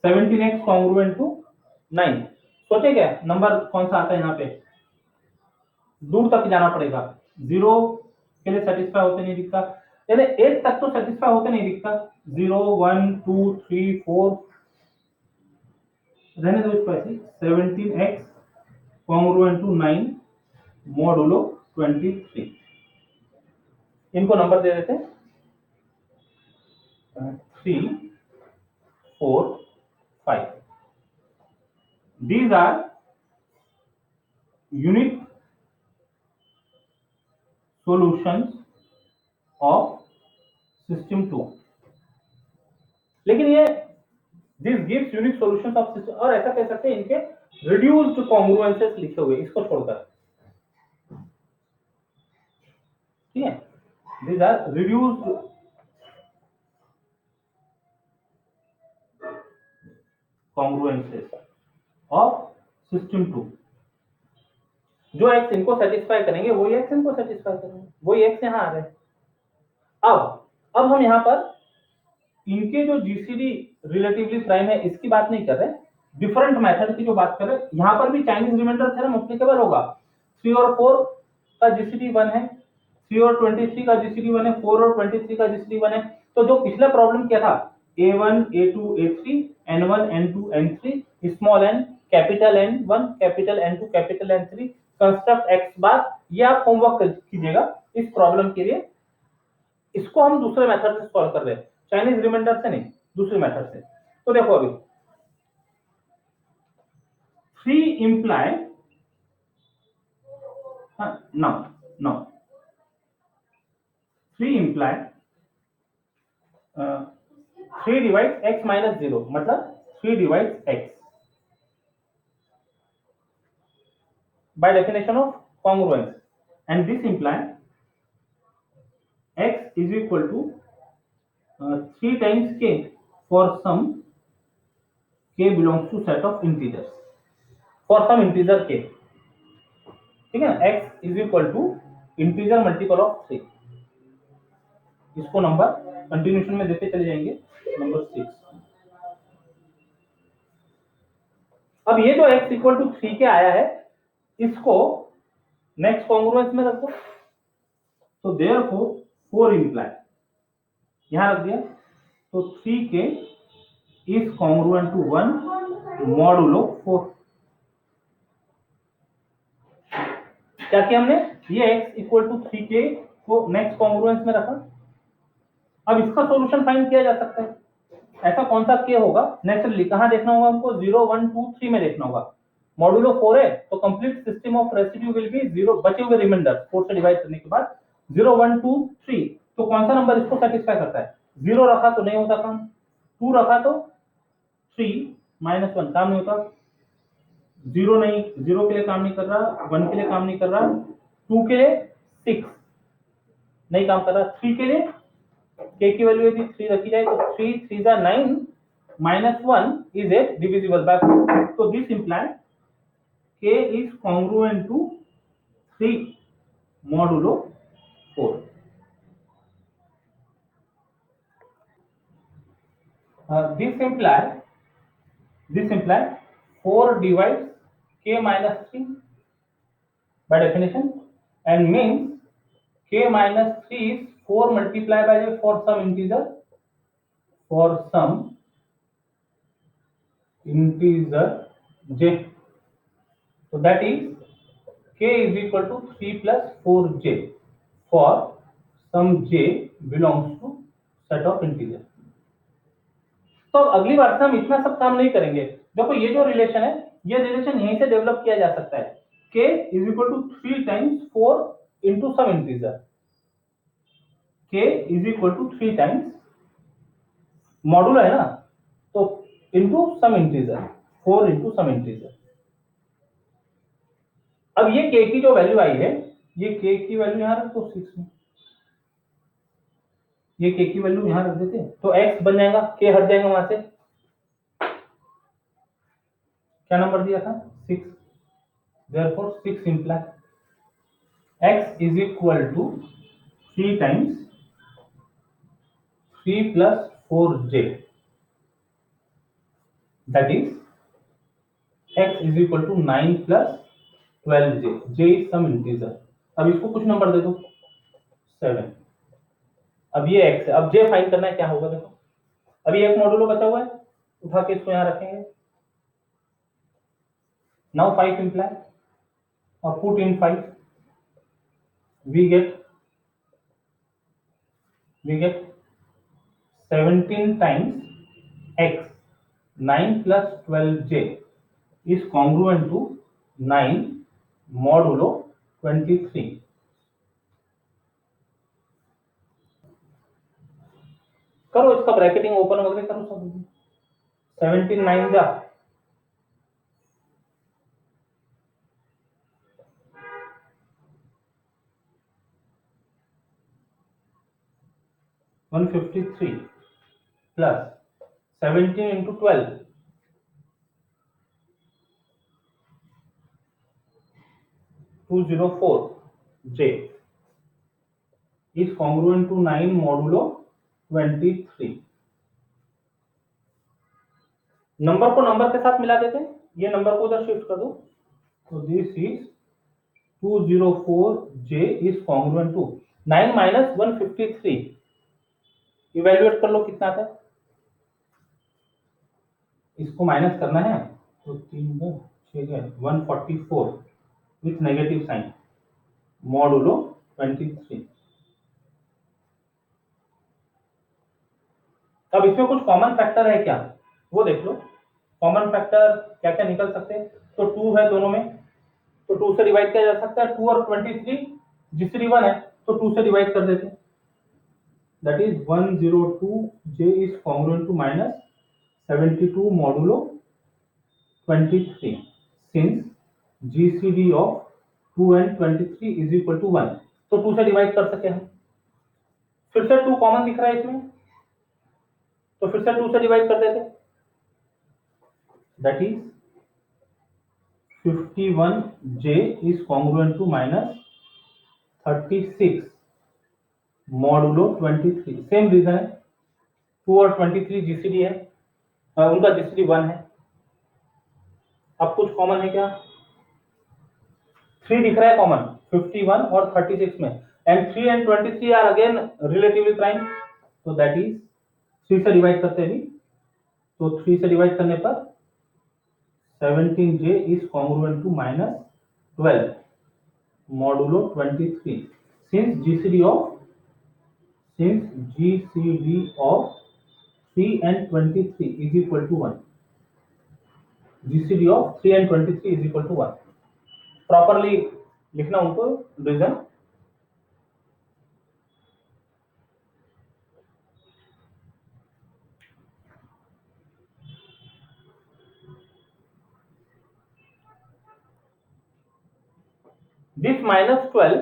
17x कॉन्ग्रुएंट टू 9, सोचे क्या नंबर कौन सा आता है यहाँ पे, दूर तक जाना पड़ेगा, 0 के लिए सेटिस्फाई होते नहीं दिखता, यानी 8 तक तो सेटिस्फाई होते नहीं दिखता, 0 1 2 3 4 रहने दो इसको ऐसे, 17x कॉन्ग्रुएंट टू 9 मॉडुलो 23, इनको नंबर दे देते हैं 3 4 5। These are unique solutions of system 2। लेकिन ये this gives unique solutions of system, और ऐसा कह सकते हैं इनके reduced congruences लिखे हुए इसको छोड़कर, ठीक है, these are reduced congruences of system 2। जो x इनको सेटिस्फाई करेंगे वही x इनको सेटिस्फाई करेंगे, वही x यहाँ आ रहे हैं। अब हम यहाँ पर इनके जो जीसीडी रिलेटिवली प्राइम है इसकी बात नहीं कर रहे, डिफरेंट मेथड की जो बात कर रहे हैं। यहाँ पर भी चाइनीज रिमाइंडर थ्योरम एप्लीकेबल होगा, 3 और 4 का जीसीडी 1 है, 3 और 23 का जीसीडी 1 है, 4 और 23 का जीसीडी 1 है। तो जो पिछला प्रॉब्लम किया था a1 a2 a3 n1 n2 n3 small n capital n1 capital n2 capital n3 construct x बार, ये आप होमवर्क कीजिएगा इस प्रॉब्लम के लिए। इसको हम दूसरे मेथड से सॉल्व कर रहे हैं, चाइनीज रिमाइंडर से नहीं, दूसरे मेथड से। तो देखो अभी 3 imply now 3 imply 3 divide x minus 0, मतलब 3 divide x by definition of congruence, and this imply x is equal to 3 times k for some k belongs to set of integers, for some integer k, ठीक है ना, x is equal to integer multiple of 3। इसको number continuation में देते चले जाएंगे, number 6। अब ये जो x इक्वल टू 3 के आया है इसको नेक्स्ट कॉन्ग्रुएंस में रख दो, तो देयरफॉर 4 इंप्लाई यहां रख दिया, तो 3k is congruent to 1 modulo 4। क्या किया हमने, ये x इक्वल टू 3k को नेक्स्ट कॉन्ग्रुएंस में रखा। अब इसका सॉल्यूशन फाइंड किया जा सकता है, ऐसा कौन सा k होगा, नेचुरली कहां देखना होगा हमको, 0 1 2 3 में देखना होगा। मॉडुलो 4 है तो complete system of residue will be 0, बचे हुए रिमाइंडर 4 से डिवाइड करने के बाद 0 1 2 3, तो कौन सा नंबर इसको सेटिस्फाई करता है, 0 रखा तो नहीं होता काम, 2 रखा तो 3 माइनस 1 काम नहीं होता, 0 नहीं, 0 के लिए काम नहीं कर रहा, 1 के लिए काम नहीं कर रहा, 2 के लिए 6 नहीं काम कर रहा, 3 के लिए k की वैल्यू यदि 3 रखी जाए तो 3 3 जा 9 minus 1 is 8 divisible by 4, so this implies k is congruent to 3 modulo 4। This implies 4 divides k minus 3 by definition, and means k minus 3 is 4 multiplied by j for some integer j, so that is k is equal to 3 plus 4j for some j belongs to set of integer। तो अगली बार से हम इतना सब काम नहीं करेंगे, देखो ये जो रिलेशन है ये रिलेशन यहीं से डेवलप किया जा सकता है, k is equal to 3 times 4 into some integer, k is equal to 3 times modulo है ना, into some integer, 4 into some integer। अब ये k की जो वैल्यू आई है, ये k की वैल्यू यहां रख दो 6 में, ये k की वैल्यू यहां रख देते तो x बन जाएगा, k हट जाएगा वहां से, क्या नंबर दिया था 6, therefore 6 implies x is equal to 3 times 3 plus 4j, that is x is equal to 9 plus 12j, j is some integer। अब इसको कुछ नंबर दे दो 7। अब ये x है, अब j फाइंड करना है, क्या होगा देखो, अभी एक मॉड्यूलो बचा हुआ है, उठा के इसको यहां रखेंगे। नाउ 5 implies और put in 5, we get 17 times x, 9 plus 12j is congruent to 9 modulo 23। करो इसका ब्रैकेटिंग ओपन वगैरह करो सब, 17 9 जा 153 plus 17 into 12 204 j is congruent to 9 modulo 23। Number को नंबर के साथ मिला देते हैं, ये नंबर को उधर शिफ्ट कर दो, तो this is 204 j is congruent to 9 minus 153, evaluate कर लो कितना आता है, इसको माइनस करना है तो 3 6 144 विथ नेगेटिव साइन मॉडुलो 23। अब इसमें कुछ कॉमन फैक्टर है क्या, वो देख लो, कॉमन फैक्टर क्या क्या निकल सकते हैं, तो 2 है दोनों में, तो 2 से डिवाइड किया जा सकता है, 2 और 23 जिसरी 1 है तो 2 से डिवाइड कर देते हैं, that is 102 j is congruent to minus 72 modulo 23 since GCD of 2 and 23 is equal to 1, तो 2 से डिवाइड कर सके हम, फिर से 2 कॉमन दिख रहा है इसमें, तो फिर से 2 से डिवाइड कर देते, that is 51 j is congruent to minus 36 modulo 23, same reason है, 2 और 23 जीसीडी है, उनका जीसीडी 1 है। अब कुछ कॉमन है क्या, 3 दिख रहा है कॉमन 51 और 36 में, and 3 and 23 are again relatively prime, तो दैट इज 3 से डिवाइड करते हैं, तो 3 से डिवाइड करने पर 17j is congruent to minus 12 modulo 23 since GCD of 3 and 23 is equal to 1, GCD of 3 and 23 is equal to 1, properly लिखना उनको reason. This minus 12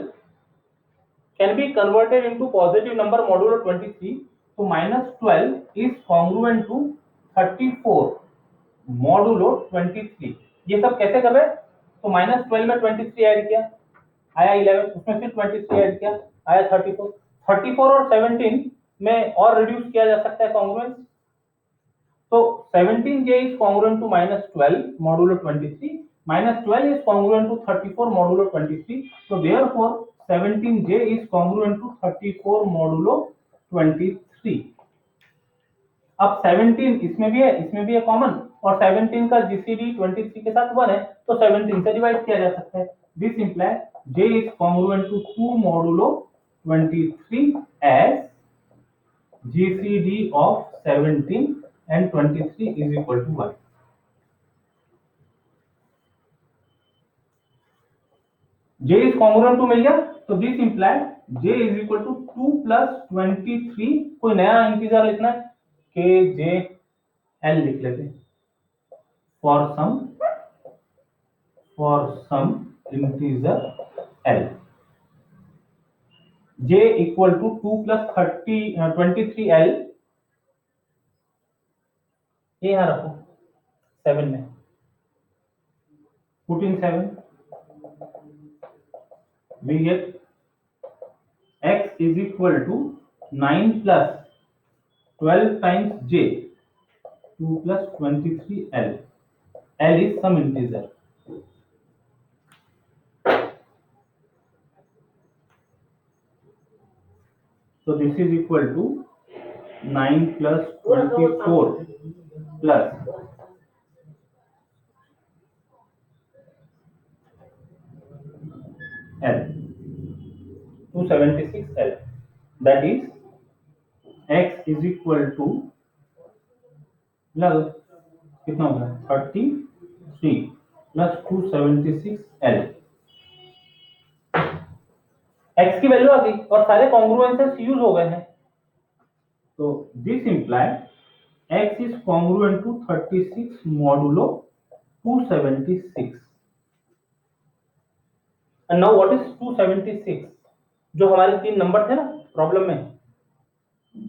can be converted into positive number modulo 23, so minus 12 is congruent to 34 modulo 23। ये सब कैसे कर रहे हैं, तो minus 12 में 23 ऐड किया आया 11, उसमें फिर 23 ऐड किया आया 34, 34 और 17 में और रिड्यूस किया जा सकता है कॉन्ग्रुएंस, तो 17j is congruent to minus 12 modulo 23, minus 12 is congruent to 34 modulo 23, so therefore 17j is congruent to 34 modulo 23। अब 17 इसमें भी है, इसमें भी है कॉमन, और 17 का जीसीडी 23 के साथ 1 है, तो 17 से डिवाइड किया जा सकता है, this implies j is congruent to 2 modulo 23 as GCD of 17 and 23 is equal to 1। j is congruent to मिल गया, तो this implies j is equal to 2 plus 23, कोई नया इंटीजर लिखना है, k j L लिख लेते हैं, for some integer L, J equal to 2 plus 23L, ये यहाँ रखो 7 में, put in 7, we get x is equal to 9 plus 12 times J, 2 plus 23L, L is some integer. So this is equal to 9 plus 24 plus L, 276L, that is x is equal to लग कितना होगा 33 plus 276L, x की value आ गई और सारे कॉन्ग्रुएंसेस use हो गए हैं, तो this imply x is congruent to 36 modulo 276. And now what is 276? जो हमारे तीन नंबर थे ना प्रॉब्लम में,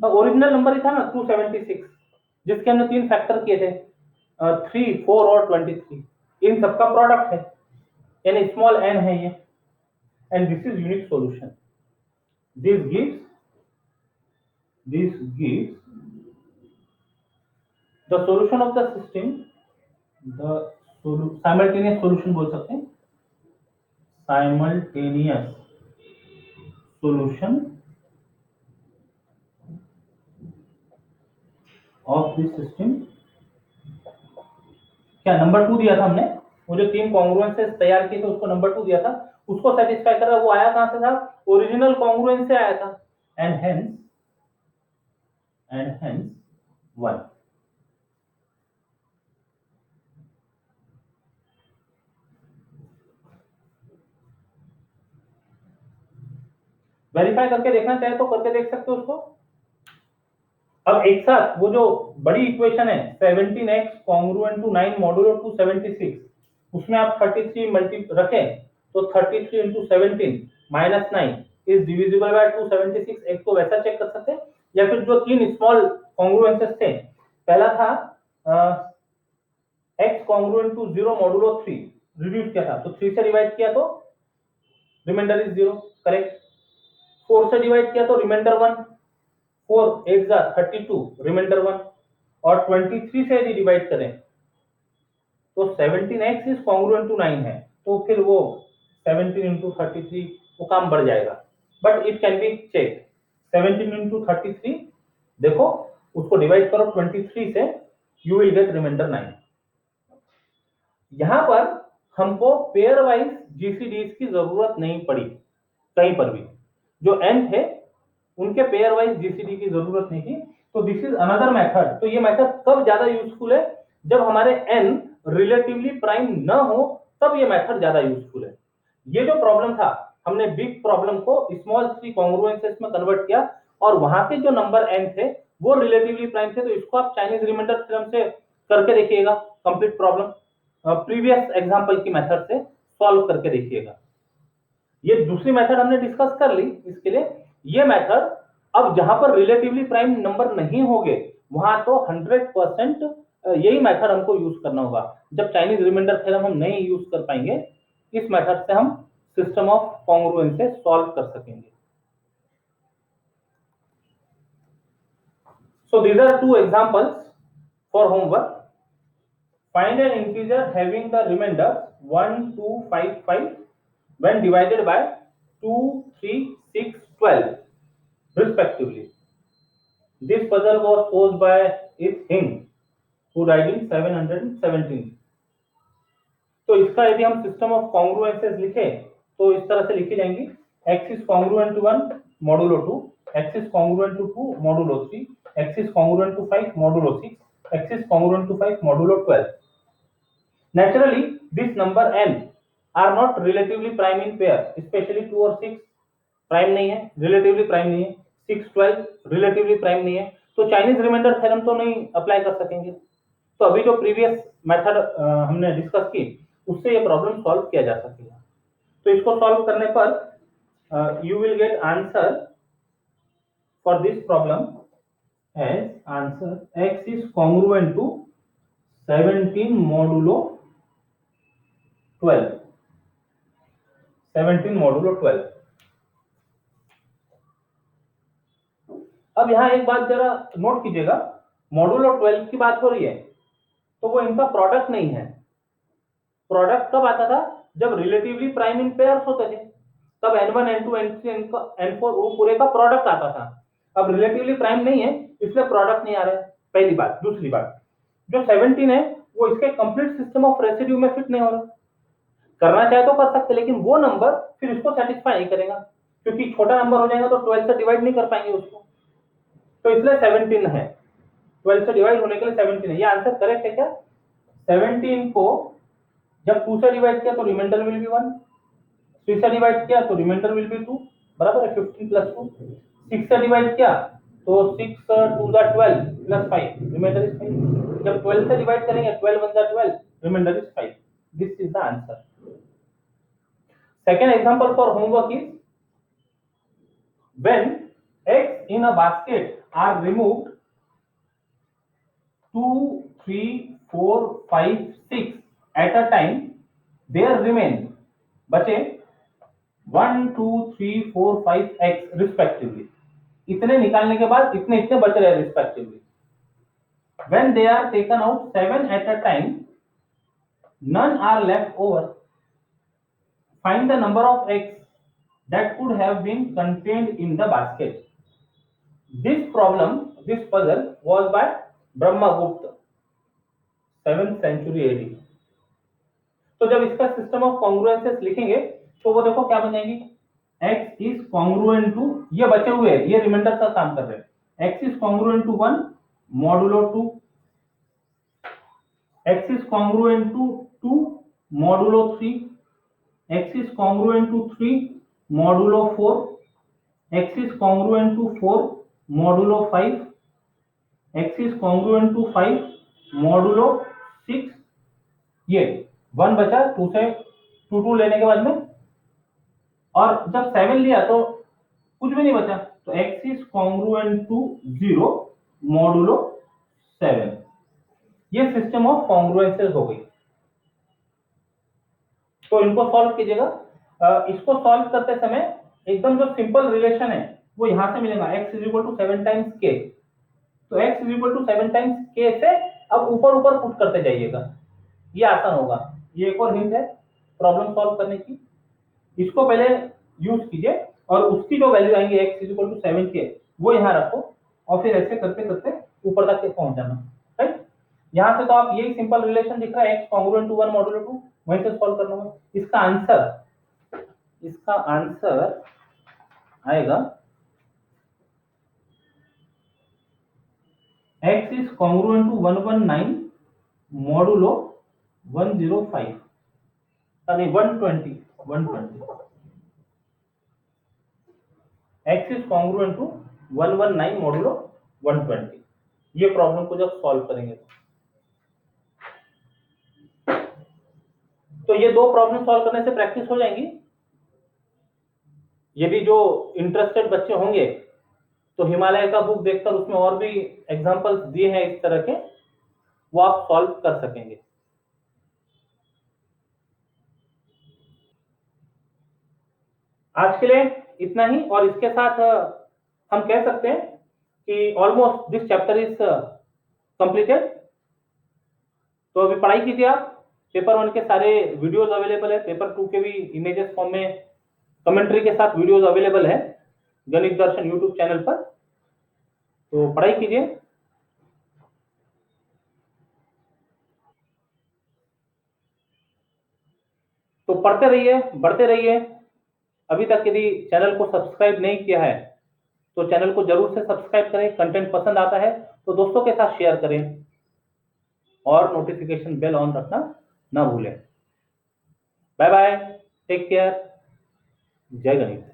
ओरिजिनल नंबर ही था ना 276, जिसके हमने तीन फैक्टर किए थे 3, 4 और 23, इन सबका प्रोडक्ट है, यानी स्मॉल n है ये, and this is unique solution. This gives the solution of the system, the simultaneous solution बोल सकते हैं, simultaneous solution of this system. क्या नंबर 2 दिया था हमने, वो जो तीन कॉन्ग्रुएंसेस तैयार किए थे उसको नंबर 2 दिया था, उसको सेटिस्फाई कर रहा, वो आया कहां से था, ओरिजिनल कॉन्ग्रुएंस से आया था, एंड हेंस 1. वेरीफाई करके देखना चाहे तो करके देख सकते हो उसको. अब एक साथ वो जो बड़ी इक्वेशन है 17x कॉन्ग्रुएंट टू 9 मॉड्यूलो 276, उसमें आप 33 मल्टी रखें तो 33 into 17 minus 9 is divisible by 276. एक तो वैसा चेक कर सकते हैं, या फिर जो तीन स्मॉल कॉन्ग्रुएंसेस थे, पहला था x congruent to 0 modulo 3, reduce किया था तो 3 से डिवाइड किया तो रिमाइंडर इज 0, करेक्ट. 4 से डिवाइड किया तो रिमाइंडर 1, 4 8 जा 32, रिमाइंडर 1, और 23 से यदि डिवाइड करें तो 17x इज कॉन्ग्रुएंट टू 9 है, तो फिर वो 17 into 33 वो काम बढ़ जाएगा, but it can be check. 17 into 33 देखो, उसको डिवाइड करो 23 से, यू विल गेट रिमाइंडर 9. यहां पर हमको पेयर वाइज जीसीडीज की जरूरत नहीं पड़ी कहीं पर भी, जो n थे उनके पेयर वाइज जीसीडी की जरूरत नहीं थी, तो दिस इज अनदर मेथड. तो ये मेथड कब ज्यादा यूजफुल है, जब हमारे n रिलेटिवली प्राइम न हो, तब ये मेथड ज्यादा यूजफुल है. ये जो प्रॉब्लम था, हमने बिग प्रॉब्लम को स्मॉल 3 कॉन्ग्रुएंसेस में कन्वर्ट किया, और वहां के जो नंबर n थे वो रिलेटिवली प्राइम थे, तो इसको आप चाइनीज रिमाइंडर थ्योरम से करके देखिएगा कंप्लीट प्रॉब्लम, प्रीवियस एग्जांपल की मेथड से सॉल्व करके देखिएगा. ये दूसरी मेथड हमने डिस्कस कर ली. इसके लिए ये मेथड अब जहां पर रिलेटिवली प्राइम नंबर नहीं होंगे वहां तो 100% यही मेथड हमको यूज करना होगा. जब चाइनीज रिमाइंडर थ्योरम हम नहीं यूज कर पाएंगे, इस मेथड से हम सिस्टम ऑफ कॉन्ग्रुएंसेस सॉल्व कर सकेंगे. So these are two examples for homework. Find an integer having the remainder 1, 2, 5, 5 when divided by 2, 3, 6, 12 respectively. This puzzle was posed by Hing, who died in 717. तो इसका यदि हम सिस्टम ऑफ कॉन्ग्रुएंसेस लिखे तो इस तरह से लिखी जाएंगी, x is congruent to 1 modulo 2, x is congruent to 2 modulo 3, x is congruent to 5 modulo 6, x is congruent to 5 modulo 12. Naturally, this number n are not relatively prime in pair, especially 2 और 6 prime नहीं है, relatively prime नहीं है, 6, 12 relatively prime नहीं है, तो Chinese remainder theorem तो नहीं अप्लाई कर सकेंगे. तो अभी जो प्रीवियस मेथड हमने डिस्कस की उससे ये प्रॉब्लम सॉल्व किया जा सकेगा। तो इसको सॉल्व करने पर you will get answer for this problem as answer x is congruent to 17 modulo 12, 17 modulo 12। अब यहाँ एक बात जरा नोट कीजिएगा, मॉडुलो 12 की बात हो रही है तो वो इनका प्रोडक्ट नहीं है। प्रोडक्ट कब आता था? जब रिलेटिवली प्राइम इन पेयर्स होते थे, तब n1 n2 n3 n4 वो पूरे का प्रोडक्ट आता था। अब रिलेटिवली प्राइम नहीं है इसलिए प्रोडक्ट नहीं आ रहा है, पहली बात। दूसरी बात, जो 17 है वो इसके कंप्लीट सिस्टम ऑफ रेसिड्यू में फिट नहीं हो रहा। करना चाहे तो कर सकते, लेकिन वो नंबर फिर इसको सेटिस्फाई नहीं करेगा, क्योंकि छोटा नंबर हो जाएगा तो 12 से डिवाइड नहीं कर पाएंगे उसको, तो इसलिए 17 है। 12 से डिवाइड होने के लिए 17 है। ये आंसर करेक्ट है क्या? 17 को जब 2 से डिवाइड किया तो रिमाइंडर विल बी 1, 3 से डिवाइड किया तो रिमाइंडर विल बी 2, बराबर है 15 प्लस 2। 6 से डिवाइड किया तो 6 2 जा 12 प्लस 5, रिमाइंडर इज 5। जब 12 से डिवाइड करेंगे 12 1 जा 12, remainder is 5। This is the answer. Second example for homework is when eggs in a basket are removed 2, 3, 4, 5, 6 at a time, there remain बचे 1, 2, 3, 4, 5 eggs respectively। इतने निकालने के बाद इतने इतने बच रहे respectively। When they are taken out 7 at a time, none are left over। Find the number of eggs that could have been contained in the basket। This problem, this puzzle was by Brahmagupta, 7th century AD। तो जब इसका system of कॉन्ग्रुएंसेस लिखेंगे तो वो देखो क्या बन जाएंगी, x is congruent to, ये बचे हुए ये रिमाइंडर का काम कर रहे हैं, x is congruent to 1 modulo 2, x is congruent to 2 modulo 3, x is congruent to 3 modulo 4, x is congruent to 4 modulo 5, x is congruent to 5 modulo 6। ये 1 बचा 2 से 2 2 लेने के बाद में, और जब 7 लिया तो कुछ भी नहीं बचा, तो x is congruent to 0 modulo 7। ये सिस्टम ऑफ कॉन्ग्रुएंसेस हो गई। तो इनको सॉल्व कीजिएगा। इसको सॉल्व करते समय एकदम जो सिंपल रिलेशन है वो यहां से मिलेगा, x is equal to 7 times k। तो x is equal to 7 times k से अब ऊपर ऊपर पुट करते जाइएगा, ये आसान होगा। ये एक और हिंट है प्रॉब्लम सॉल्व करने की। इसको पहले यूज कीजिए और उसकी जो वैल्यू आएंगे x is equal to 7k वो यहाँ रखो, और फिर ऐसे करते करते ऊपर तक पहुंच जाना। राइट, यहाँ से तो आप यही सिंपल रिलेशन दिख रहा है x congruent to 1 modulo 2, वहीं से सॉल्व करना होगा। इसका आंसर आएगा x is congruent to 119 modulo 105, नहीं 120। x is congruent to 119 modulo 120। ये प्रॉब्लम को जब सॉल्व करेंगे तो ये दो प्रॉब्लम सॉल्व करने से प्रैक्टिस हो जाएंगी। यदि जो इंटरेस्टेड बच्चे होंगे तो हिमालय का बुक देखकर उसमें और भी एग्जांपल्स दिए हैं इस तरह के, वो आप सॉल्व कर सकेंगे। आज के लिए इतना ही, और इसके साथ हम कह सकते हैं कि almost this chapter is completed. तो अभी पढ़ाई कीजिए आप। पेपर 1 के सारे वीडियोस अवेलेबल है, पेपर 2 के भी इमेजेस फॉर्म में कमेंट्री के साथ वीडियोस अवेलेबल है गणित दर्शन यूट्यूब चैनल पर। तो पढ़ाई कीजिए। तो पढ़ते रहिए, बढ़ते रहिए। अभी तक यदि चैनल को सब्सक्राइब नहीं किया है तो चैनल को जरूर से सब्सक्राइब करें। कंटेंट पसंद आता है तो दोस्तों के साथ शेयर करें और नोटिफिकेशन बेल ऑन रखना ना भूलें। बाय बाय, टेक केयर, जय गणित।